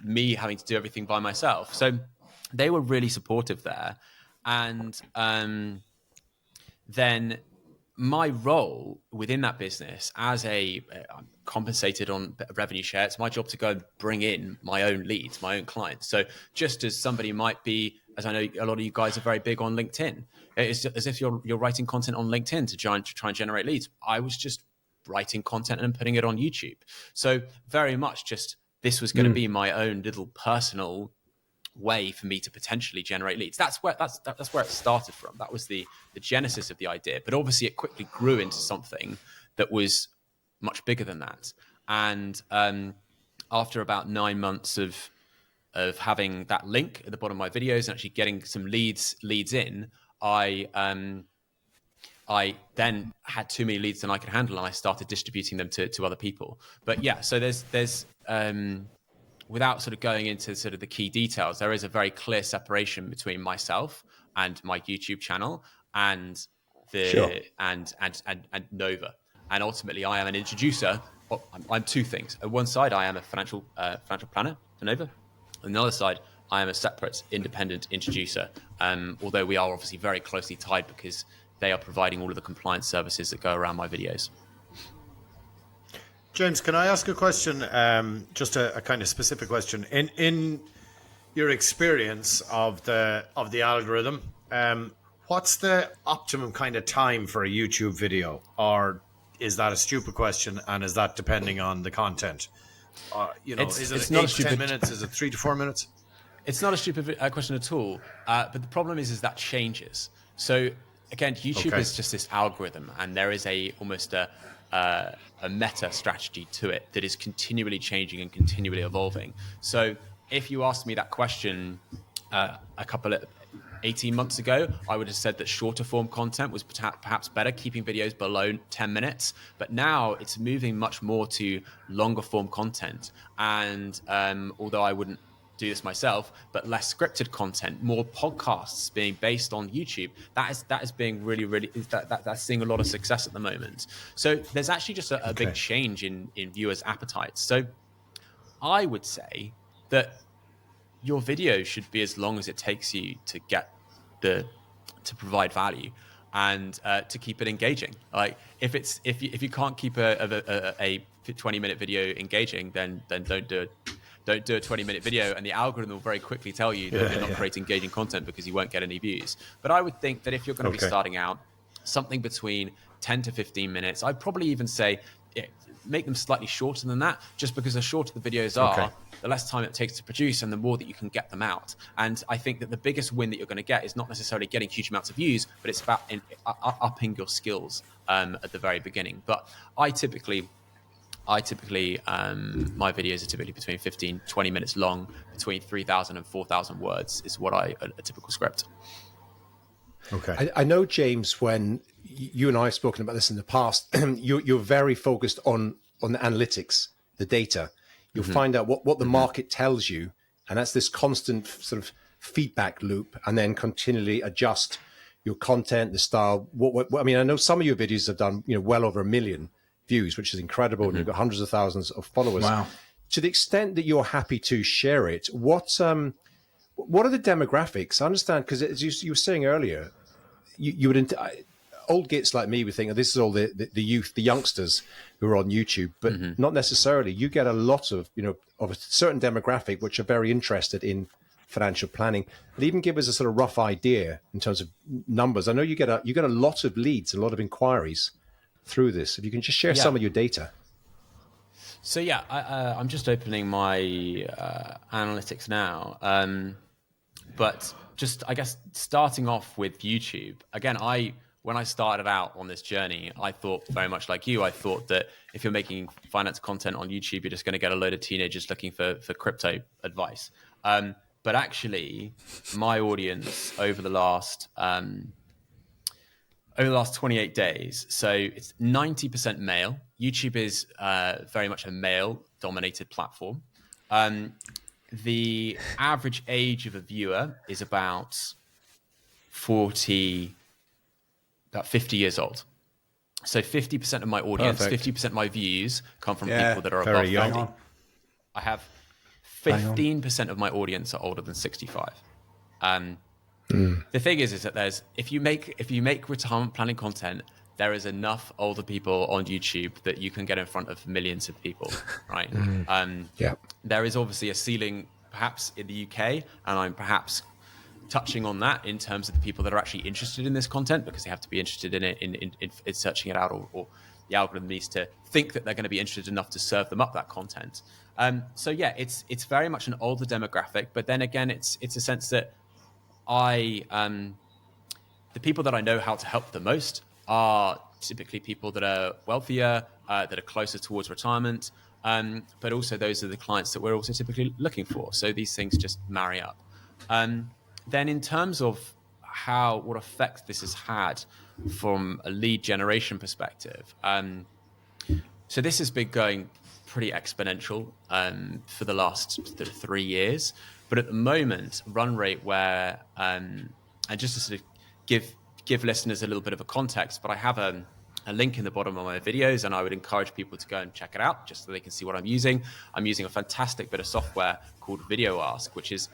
me having to do everything by myself. So they were really supportive there, and then my role within that business as I'm compensated on revenue share. It's my job to go and bring in my own leads, my own clients. So just as somebody might be, as I know a lot of you guys are very big on LinkedIn, it's as if you're writing content on LinkedIn to try and generate leads. I was just writing content and putting it on YouTube. So very much just this was going to be my own little personal way for me to potentially generate leads. That's where it started from. That was the genesis of the idea. But obviously it quickly grew into something that was much bigger than that. And after about 9 months of having that link at the bottom of my videos and actually getting some leads in, I then had too many leads than I could handle, and I started distributing them to other people. But yeah, so there's without sort of going into sort of the key details, there is a very clear separation between myself and my YouTube channel and and Nova. And ultimately, I am an introducer. I'm two things. On one side, I am a financial planner for Nova. On the other side, I am a separate independent introducer. Although we are obviously very closely tied because they are providing all of the compliance services that go around my videos. James, can I ask a question? Just a kind of specific question. In your experience of the algorithm, what's the optimum kind of time for a YouTube video? Or is that a stupid question? And is that depending on the content? Is it 8 to 10 minutes? Is it 3 to 4 minutes? It's not a stupid question at all. But the problem is that changes. So again, YouTube is just this algorithm, and there is almost a meta strategy to it that is continually changing and continually evolving. So if you asked me that question a couple of 18 months ago, I would have said that shorter form content was perhaps better, keeping videos below 10 minutes. But now it's moving much more to longer form content. And although I wouldn't do this myself, but less scripted content, more podcasts being based on YouTube, that is being really that's seeing a lot of success at the moment. So there's actually just a big change in viewers' appetites. So I would say that your video should be as long as it takes you to get to provide value and to keep it engaging. Like if you can't keep a 20-minute video engaging, then don't do it. Don't do a 20-minute video, and the algorithm will very quickly tell you that you're not creating engaging content because you won't get any views. But I would think that if you're going to be starting out, something between 10 to 15 minutes, I'd probably even say make them slightly shorter than that, just because the shorter the videos are, the less time it takes to produce and the more that you can get them out. And I think that the biggest win that you're going to get is not necessarily getting huge amounts of views, but it's about upping your skills at the very beginning. But I typically my videos are typically between 15, 20 minutes long, between 3,000 and 4,000 words is what a typical script. Okay. I know, James, when you and I have spoken about this in the past, you're very focused on the analytics, the data. You'll find out what the market tells you, and that's this constant sort of feedback loop, and then continually adjust your content, the style. I mean, I know some of your videos have done well over 1 million views, which is incredible, and you've got hundreds of thousands of followers. Wow. To the extent that you're happy to share it, what are the demographics? I understand, because as you were saying earlier, you would old gits like me would think, oh, this is all the youth, the youngsters who are on YouTube, but not necessarily. You get a lot of, of a certain demographic which are very interested in financial planning. But even give us a sort of rough idea in terms of numbers. I know you get a lot of leads, a lot of inquiries through this. If you can just share some of your data. So I'm just opening my analytics now. But just, I guess, starting off with YouTube, again, when I started out on this journey, I thought very much like you. I thought that if you're making finance content on YouTube, you're just going to get a load of teenagers looking for crypto advice. But actually, my audience over the last 28 days, so it's 90% male. YouTube is very much a male-dominated platform. The average age of a viewer is about 50 years old. So 50% of my audience, 50% of my views come from people that are above 30. I have 15% of my audience are older than 65. The thing is that if you make retirement planning content, there is enough older people on YouTube that you can get in front of millions of people, right? There is obviously a ceiling, perhaps in the UK, and I'm perhaps touching on that in terms of the people that are actually interested in this content, because they have to be interested in it, in searching it out, or the algorithm needs to think that they're going to be interested enough to serve them up that content. It's very much an older demographic, but then again, it's a sense that the people that I know how to help the most are typically people that are wealthier, that are closer towards retirement, but also those are the clients that we're also typically looking for. So these things just marry up. Then in terms of what effect this has had from a lead generation perspective, so this has been going pretty exponential for the last 3 years. But at the moment, run rate where, and just to sort of give listeners a little bit of a context, but I have a link in the bottom of my videos, and I would encourage people to go and check it out just so they can see what I'm using. I'm using a fantastic bit of software called Video Ask, which is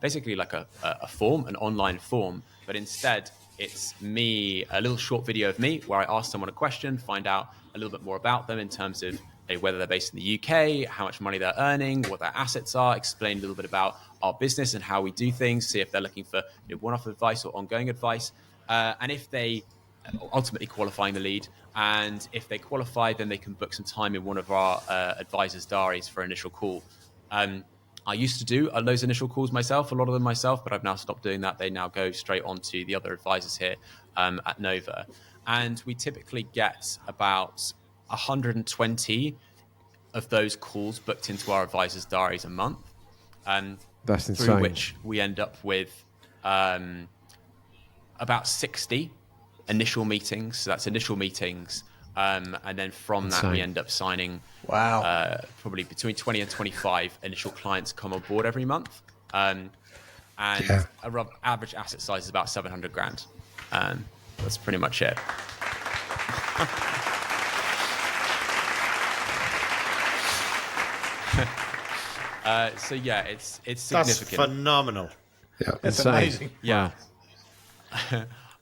basically like a form, an online form, but instead it's a little short video of me where I ask someone a question, find out a little bit more about them in terms of whether they're based in the UK, how much money they're earning, what their assets are, explain a little bit about our business and how we do things, see if they're looking for one-off advice or ongoing advice. And if they ultimately qualifying the lead, and if they qualify, then they can book some time in one of our advisors' diaries for an initial call. I used to do those initial calls myself, a lot of them myself, but I've now stopped doing that. They now go straight on to the other advisors here at Nova. And we typically get about 120 of those calls booked into our advisors' diaries a month. That's insane. Through which we end up with about 60 initial meetings. So that's initial meetings. And then from that, we end up signing probably between 20 and 25 initial clients come on board every month. And a rough average asset size is about 700 grand. That's pretty much it. It's significant. That's phenomenal. Yeah, it's amazing. Yeah.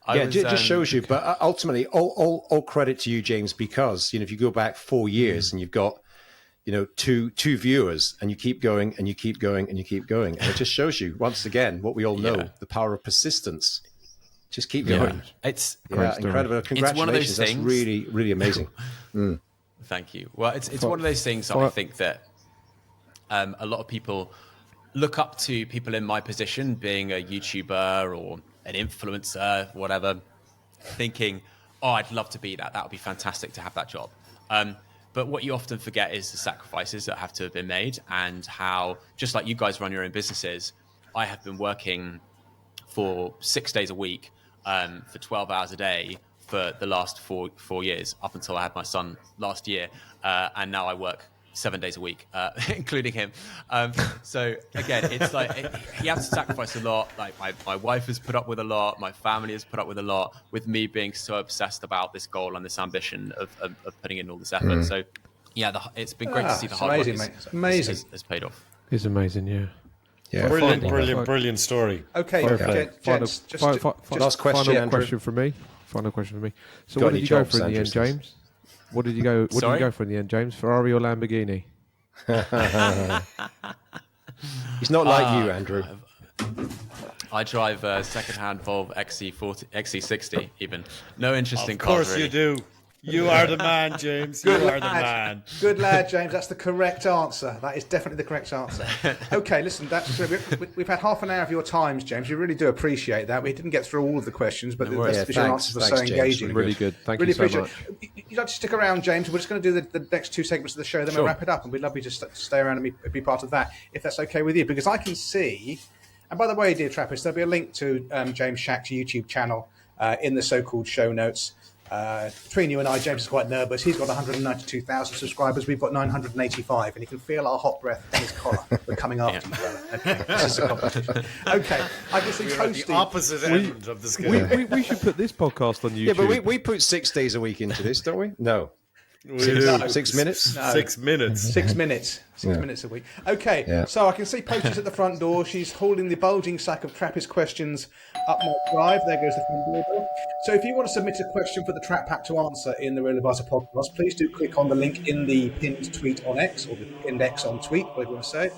It just shows you. But ultimately, all credit to you, James, because if you go back 4 years and you've got two viewers, and you keep going and you keep going and you keep going, and it just shows you once again what we all know: the power of persistence. Just keep going. It's incredible. Congratulations. It's one of those That's things. really, really amazing. Thank you. Well, it's one of those things that I think that a lot of people look up to people in my position, being a YouTuber or an influencer, whatever, thinking, oh, I'd love to be that. That would be fantastic to have that job. But what you often forget is the sacrifices that have to have been made, and how, just like you guys run your own businesses, I have been working for 6 days a week, for 12 hours a day for the last four years, up until I had my son last year. And now I work 7 days a week, including him. So again, it's like he has to sacrifice a lot. Like my wife has put up with a lot. My family has put up with a lot, with me being so obsessed about this goal and this ambition of putting in all this effort. So yeah, it's been great to see the hard work has paid off. It's amazing, yeah. Yeah, brilliant story. Okay, Last question, Andrew. from me. Final question for me. So, Got what any did you go jobs, for in the end, Andrew? James? What did you go? What did you go for in the end, James? Ferrari or Lamborghini? He's not like you, Andrew. I drive a second-hand Volvo XC60 even. No interest in Of cars, course really. you do. You are the man, James. You are the man. Good lad, James. That's the correct answer. That is definitely the correct answer. Okay, listen, we've had half an hour of your times, James. We really do appreciate that. We didn't get through all of the questions, but your answers were so engaging. Really good. Thank really you so much. You'd like to stick around, James? We're just going to do the next 2 segments of the show, then we'll wrap it up, and we'd love you to stay around and be part of that, if that's okay with you. Because I can see, and by the way, dear Trappist, there'll be a link to James Shack's YouTube channel in the so-called show notes. Between you and I, James is quite nervous. He's got 192,000 subscribers. We've got 985, and you can feel our hot breath in his collar. We're coming after you, brother. Okay, this is a competition. Okay, I can see posting. The opposite end of the scale. We should put this podcast on YouTube. Yeah, but we put 6 days a week into this, don't we? No. 6 minutes? No. 6 minutes. 6 minutes. 6 minutes a week. Okay, so I can see posters at the front door. She's holding the bulging sack of Trappist questions up my drive. There goes the front door. So if you want to submit a question for the Trap Pack to answer in the Real Advisor podcast, please do click on the link in the pinned tweet on X, or the pinned X on tweet, whatever you want to say.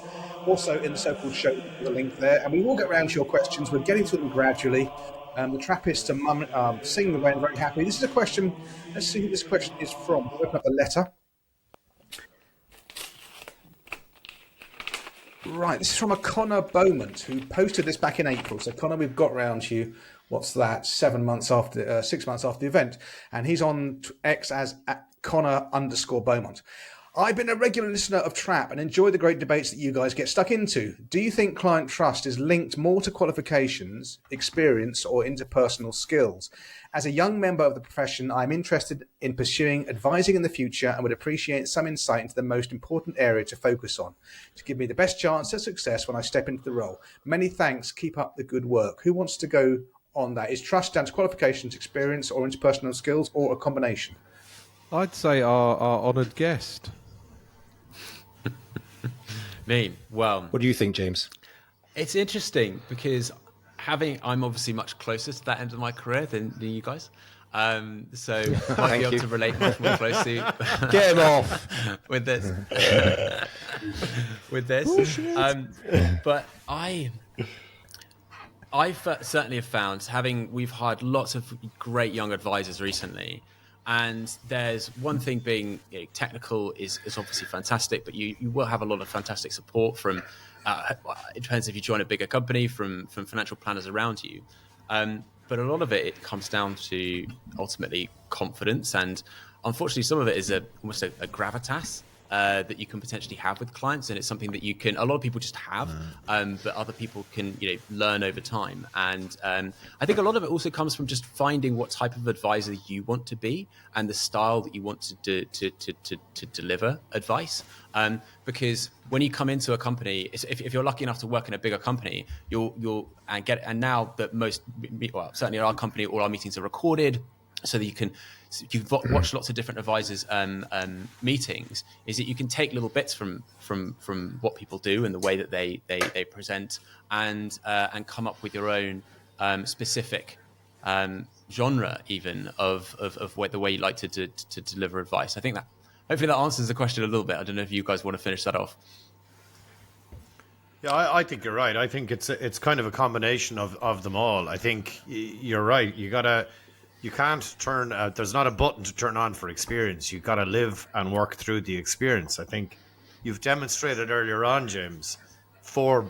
Also in the so-called show, the link there. And we will get around to your questions. We're getting to them gradually. The Trappists are singing away and very happy. This is a question. Let's see who this question is from. We'll open up the letter. Right, this is from a Connor Beaumont, who posted this back in April. So Connor, we've got round to you. What's that? 6 months after the event, and he's on X as @Connor_Beaumont. I've been a regular listener of Trap and enjoy the great debates that you guys get stuck into. Do you think client trust is linked more to qualifications, experience, or interpersonal skills? As a young member of the profession, I'm interested in pursuing advising in the future and would appreciate some insight into the most important area to focus on to give me the best chance of success when I step into the role. Many thanks. Keep up the good work. Who wants to go on that? Is trust down to qualifications, experience, or interpersonal skills, or a combination? I'd say our honoured guest. Well, what do you think, James? It's interesting because I'm obviously much closer to that end of my career than you guys. So I'll be able to relate much more closely. Get him off with this. But I certainly have found, we've hired lots of great young advisors recently. And there's one thing being technical is obviously fantastic, but you will have a lot of fantastic support from, it depends if you join a bigger company, from financial planners around you. But a lot of it comes down to ultimately confidence. And unfortunately, some of it is almost a gravitas that you can potentially have with clients. And it's something that a lot of people just have, but other people can learn over time. And I think a lot of it also comes from just finding what type of advisor you want to be and the style that you want to deliver advice. Because when you come into a company, if you're lucky enough to work in a bigger company, and now that certainly at our company, all our meetings are recorded, so that you've watched lots of different advisors' meetings, is that you can take little bits from what people do and the way that they present, and come up with your own specific genre, even of the way you like to deliver advice. I think that hopefully that answers the question a little bit. I don't know if you guys want to finish that off. Yeah, I think you're right. I think it's kind of a combination of them all. I think you're right. You can't turn. There's not a button to turn on for experience. You've got to live and work through the experience. I think you've demonstrated earlier on, James, 4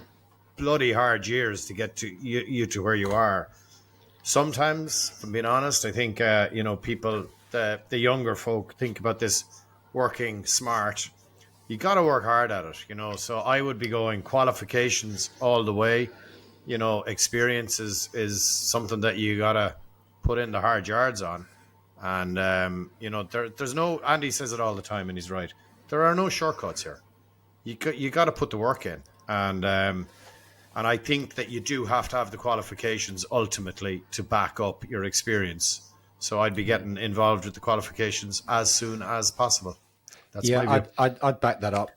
bloody hard years to get to you to where you are. Sometimes, if I'm being honest, I think people, the younger folk, think about this working smart. You got to work hard at it, So I would be going qualifications all the way. Experience is something that you gotta put in the hard yards on, and there's no. Andy says it all the time, and he's right. There are no shortcuts here. You got to put the work in, and I think that you do have to have the qualifications ultimately to back up your experience. So I'd be getting involved with the qualifications as soon as possible. That's my view. I'd back that up.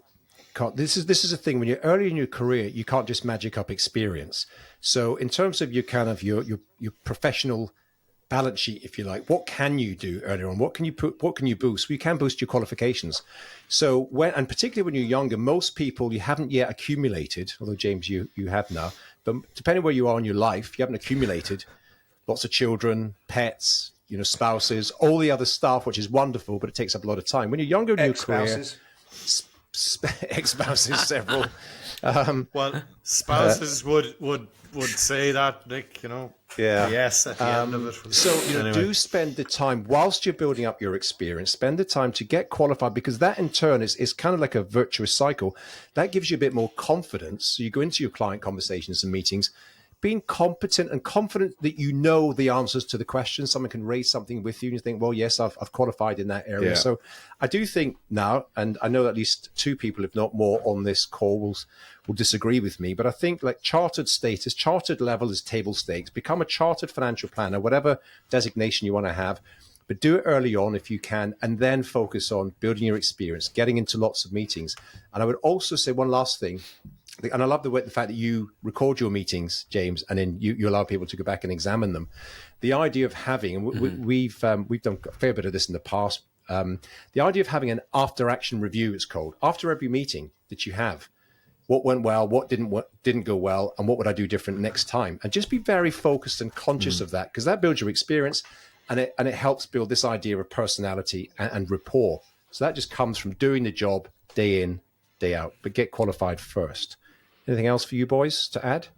This is a thing when you're early in your career, you can't just magic up experience. So in terms of your professional balance sheet, if you like. What can you do earlier on? What can you boost? Well, you can boost your qualifications. So and particularly when you're younger, most people, you haven't yet accumulated, although James, you have now, but depending where you are in your life, you haven't accumulated lots of children, pets, spouses, all the other stuff, which is wonderful, but it takes up a lot of time. When you're younger in your career, ex-spouses, several. Well, spouses would say that, Nick, yes, at the end of it. So, anyway. Do spend the time, whilst you're building up your experience, spend the time to get qualified, because that in turn is kind of like a virtuous cycle. That gives you a bit more confidence. So you go into your client conversations and meetings, being competent and confident that you know the answers to the questions. Someone can raise something with you and you think, well, yes, I've qualified in that area. Yeah. So I do think now, and I know at least 2 people, if not more, on this call will disagree with me, but I think like chartered status, chartered level is table stakes. Become a chartered financial planner, whatever designation you want to have, but do it early on if you can, and then focus on building your experience, getting into lots of meetings. And I would also say one last thing, and I love the fact that you record your meetings, James, and then you allow people to go back and examine them. The idea of having, and we've done a fair bit of this in the past, the idea of having an after-action review, it's called, after every meeting that you have. What went well, what didn't go well, and what would I do different next time? And just be very focused and conscious of that, because that builds your experience, and it helps build this idea of personality and rapport. So that just comes from doing the job day in, day out, but get qualified first. Anything else for you boys to add?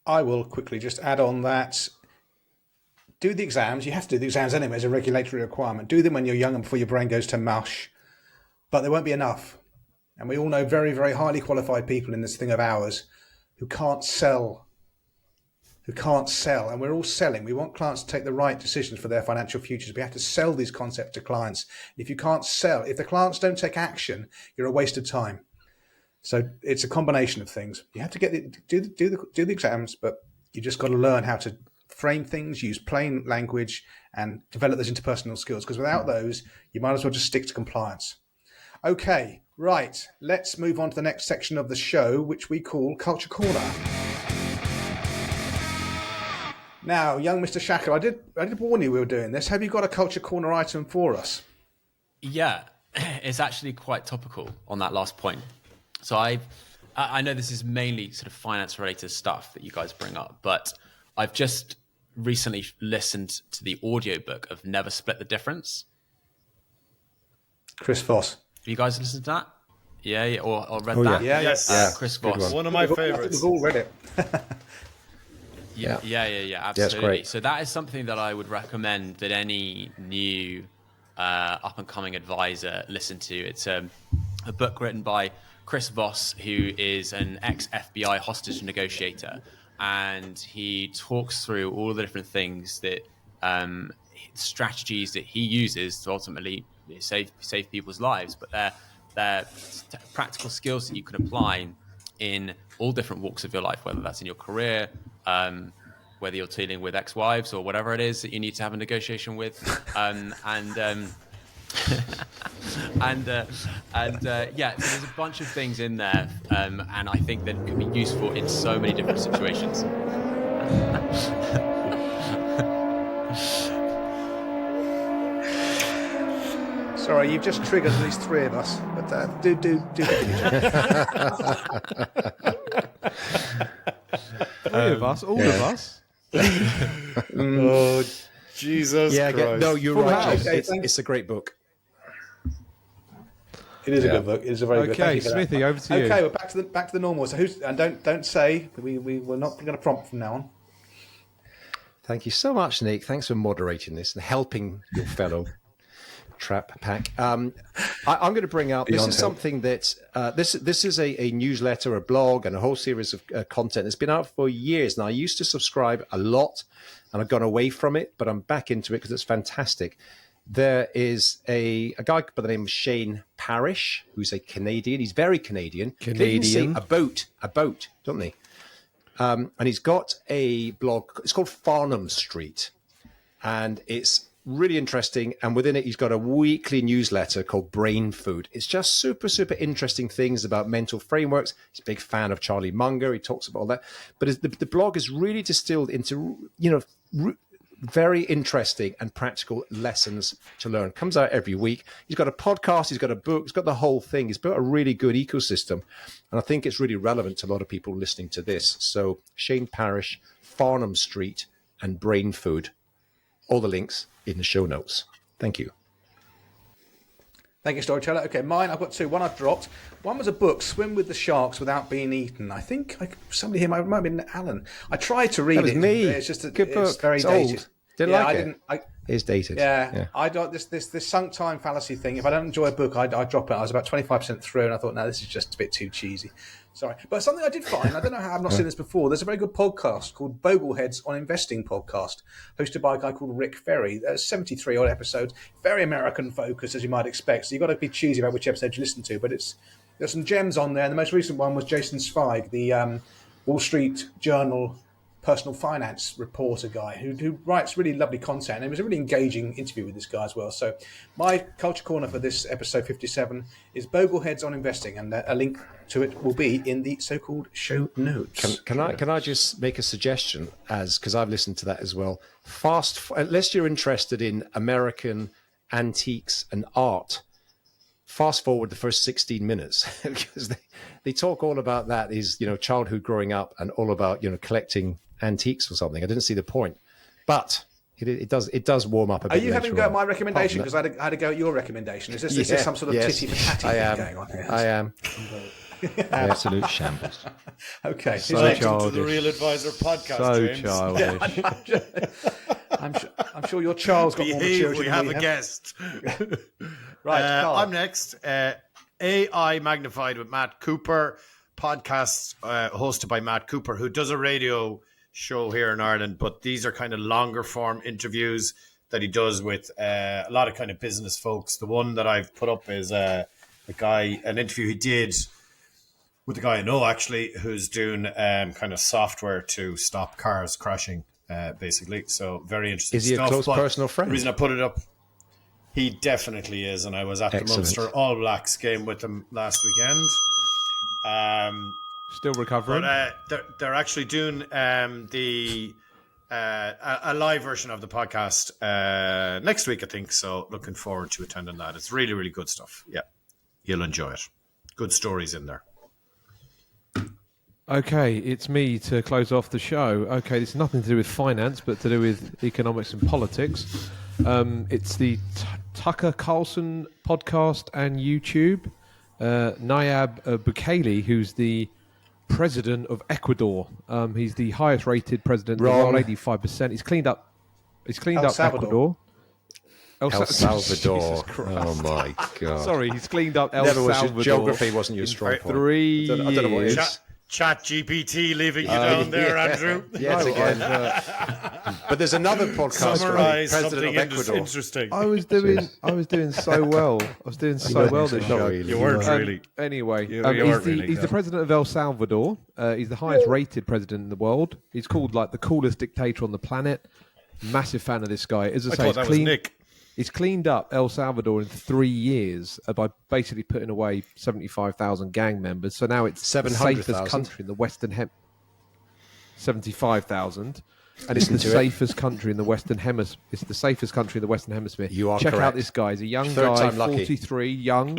I will quickly just add on that. Do the exams. You have to do the exams anyway as a regulatory requirement. Do them when you're young and before your brain goes to mush. But there won't be enough. And we all know very, very highly qualified people in this thing of ours who can't sell. And we're all selling. We want clients to take the right decisions for their financial futures. We have to sell these concepts to clients. If you can't sell, if the clients don't take action, you're a waste of time. So it's a combination of things. You have to do the exams, but you just got to learn how to frame things, use plain language, and develop those interpersonal skills. Because without those, you might as well just stick to compliance. Okay, right. Let's move on to the next section of the show, which we call Culture Corner. Now, young Mr. Shaka, I did warn you we were doing this. Have you got a Culture Corner item for us? Yeah, it's actually quite topical on that last point. So I know this is mainly sort of finance related stuff that you guys bring up, but I've just recently listened to the audiobook of Never Split the Difference. Chris Voss. Have you guys listened to that? Yeah, or read that? Yeah. Yes. Chris Voss. One of my favorites. We've all read it. Yeah, absolutely. That's great. So that is something that I would recommend that any new up-and-coming advisor listen to. It's a book written by Chris Voss, who is an ex-FBI hostage negotiator, and he talks through all the different things that strategies that he uses to ultimately save people's lives, but they're practical skills that you can apply in all different walks of your life, whether that's in your career, whether you're dealing with ex-wives or whatever it is that you need to have a negotiation with, yeah, so there's a bunch of things in there, and I think that could be useful in so many different situations. Sorry, you've just triggered at least 3 of us, but do continue. 3 of us, all of us. Oh, Jesus Christ. No, you're right. It's a great book. It is a good book. It is a very good. Okay, Smithy, over to you. Okay, we're back to the normal. So don't say we're not going to prompt from now on. Thank you so much, Nick. Thanks for moderating this and helping your fellow trap pack. I'm going to bring up, this is something that, this is a newsletter, a blog, and a whole series of content that's been out for years. Now, I used to subscribe a lot, and I've gone away from it, but I'm back into it because it's fantastic. There is a guy by the name of Shane Parrish, who's a Canadian. He's very Canadian. They say a boat, don't they? And he's got a blog. It's called Farnham Street, and it's really interesting. And within it, he's got a weekly newsletter called Brain Food. It's just super, super interesting things about mental frameworks. He's a big fan of Charlie Munger. He talks about all that. But the blog is really distilled into, very interesting and practical lessons to learn. Comes out every week. He's got a podcast, he's got a book, he's got the whole thing. He's built a really good ecosystem. And I think it's really relevant to a lot of people listening to this. So Shane Parrish, Farnham Street, and Brain Food. All the links in the show notes. Thank you. Thank you, Storyteller. Okay, mine, I've got two. One I've dropped. One was a book, Swim with the Sharks Without Being Eaten. I think somebody here might have been Alan. I tried to read That was it. me. It's just Good book. It's very It's dated. old. Didn't like it. It is dated. Yeah. I got this sunk time fallacy thing. If I don't enjoy a book, I drop it. I was about 25% through, and I thought, no, this is just a bit too cheesy. Sorry. But something I did find, I don't know how, I've not seen this before. There's a very good podcast called Bogleheads on Investing podcast, hosted by a guy called Rick Ferry. There's 73 odd episodes, very American focused, as you might expect. So you've got to be choosy about which episode you listen to. But there's some gems on there. And the most recent one was Jason Zweig, the Wall Street Journal personal finance reporter guy who writes really lovely content. And it was a really engaging interview with this guy as well. So my culture corner for this episode 57 is Bogleheads on Investing, and a link to it will be in the so-called show notes. Can I just make a suggestion, because I've listened to that as well? Unless you're interested in American antiques and art, fast forward the first 16 minutes because they talk all about that is, childhood growing up and all about, collecting antiques or something. I didn't see the point, but it does warm up a bit. Are you having a go at my recommendation? Because I had a go at your recommendation. Is this some sort of titty for tatty thing going on here? I am. Absolute shambles. Okay. So childish. To the Real Advisor podcast, So James. childish. I'm sure your child's got more maturity. We have a guest. Right, Carl. I'm next. AI Magnified with Matt Cooper, podcast hosted by Matt Cooper, who does a radio show here in Ireland, but these are kind of longer form interviews that he does with a lot of kind of business folks. The one that I've put up is an interview he did with a guy I know actually, who's doing kind of software to stop cars crashing, basically. So very interesting. Is he a close personal friend? The reason I put it up, he definitely is, and I was at the Munster All Blacks game with them last weekend. Still recovering. But they're actually doing a live version of the podcast next week, I think. So looking forward to attending that. It's really, really good stuff. Yeah, you'll enjoy it. Good stories in there. Okay, it's me to close off the show. Okay, this is nothing to do with finance, but to do with economics and politics. It's the Tucker Carlson podcast and YouTube. Nayib Bukele, who's the president of Ecuador. He's the highest rated president in the world, 85%. He's cleaned up Ecuador. El Salvador. Oh my God. Sorry, he's cleaned up El Salvador. Salvador. Geography wasn't your strong point. 3 years. I don't know what it is. Chat GPT leaving you down there, Andrew. Yes, again. But there's another podcast. Summarize President something of Ecuador. interesting. I was doing so well. I was doing so well this show. You weren't really. Anyway, he's the president of El Salvador. He's the highest rated president in the world. He's called like the coolest dictator on the planet. Massive fan of this guy. As I say, thought that was Nick. He's cleaned up El Salvador in 3 years by basically putting away 75,000 gang members. So now it's the safest country in the Western Hemisphere. 75,000. And it's the safest country in the Western Hemisphere. It's the safest country in the Western Hemisphere. You are Check correct. out this guy. He's a young guy, 43, young.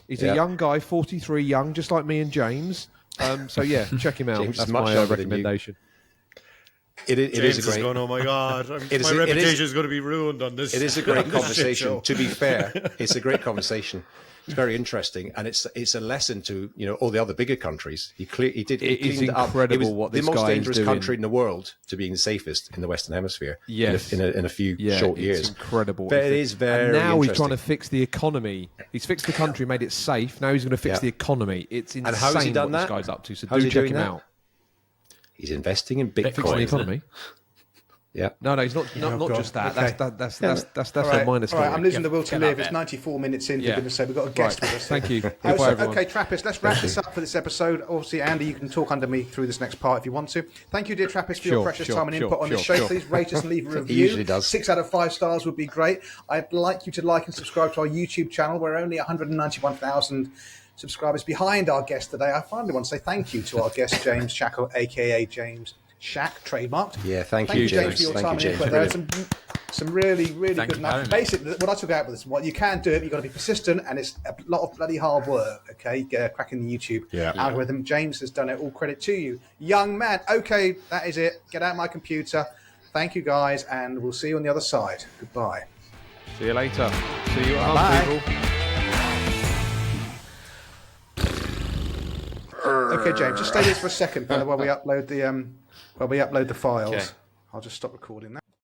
He's a young guy, 43, young, just like me and James. So yeah, check him out. James That's is much my younger than you. recommendation. It is a great. Going, oh my God, my reputation is going to be ruined on this. It is a great on this shit conversation. show. To be fair, it's a great conversation. It's very interesting, and it's a lesson to all the other bigger countries. He cleaned up. It was what the this most guy dangerous is doing. country in the world to being the safest in the Western Hemisphere. Yes, in a few short years. It's incredible. But it is very. And now he's trying to interesting. fix the economy. He's fixed the country, made it safe. Now he's going to fix the economy. It's insane And how has he done what that? this guy's up to. So How's do he check doing him that? out. He's investing in Fixing the Bitcoin. economy. Yeah. No, he's not just that. Okay. That's All right. a minor story. All right, I'm losing the will to Get live. out It's there. 94 minutes in, for goodness sake. We've got a guest with us. Thank you. Oh, Goodbye, everyone. okay, Trappist, let's wrap this up for this episode. Obviously, Andy, you can talk under me through this next part if you want to. Thank you, dear Trappist, for your precious time and input on this show. Please rate us and leave a review. He usually does. 6 out of 5 stars would be great. I'd like you to like and subscribe to our YouTube channel. We're only 191,000 subscribers behind our guest today. I finally want to say thank you to our guest, James Shackle, a.k.a. James Shack, trademarked. Yeah, thank you, James. for your Thank time. you, James. But there are some really Thank good you for having me. Basically, what I took out with this, what you can do it, you've got to be persistent, and it's a lot of bloody hard work. Okay, cracking the YouTube algorithm. James has done it. All credit to you, young man. Okay, that is it. Get out my computer. Thank you, guys, and we'll see you on the other side. Goodbye. See you later. See you at home, people. Okay, James, just stay there for a second while we upload the files. Okay. I'll just stop recording that.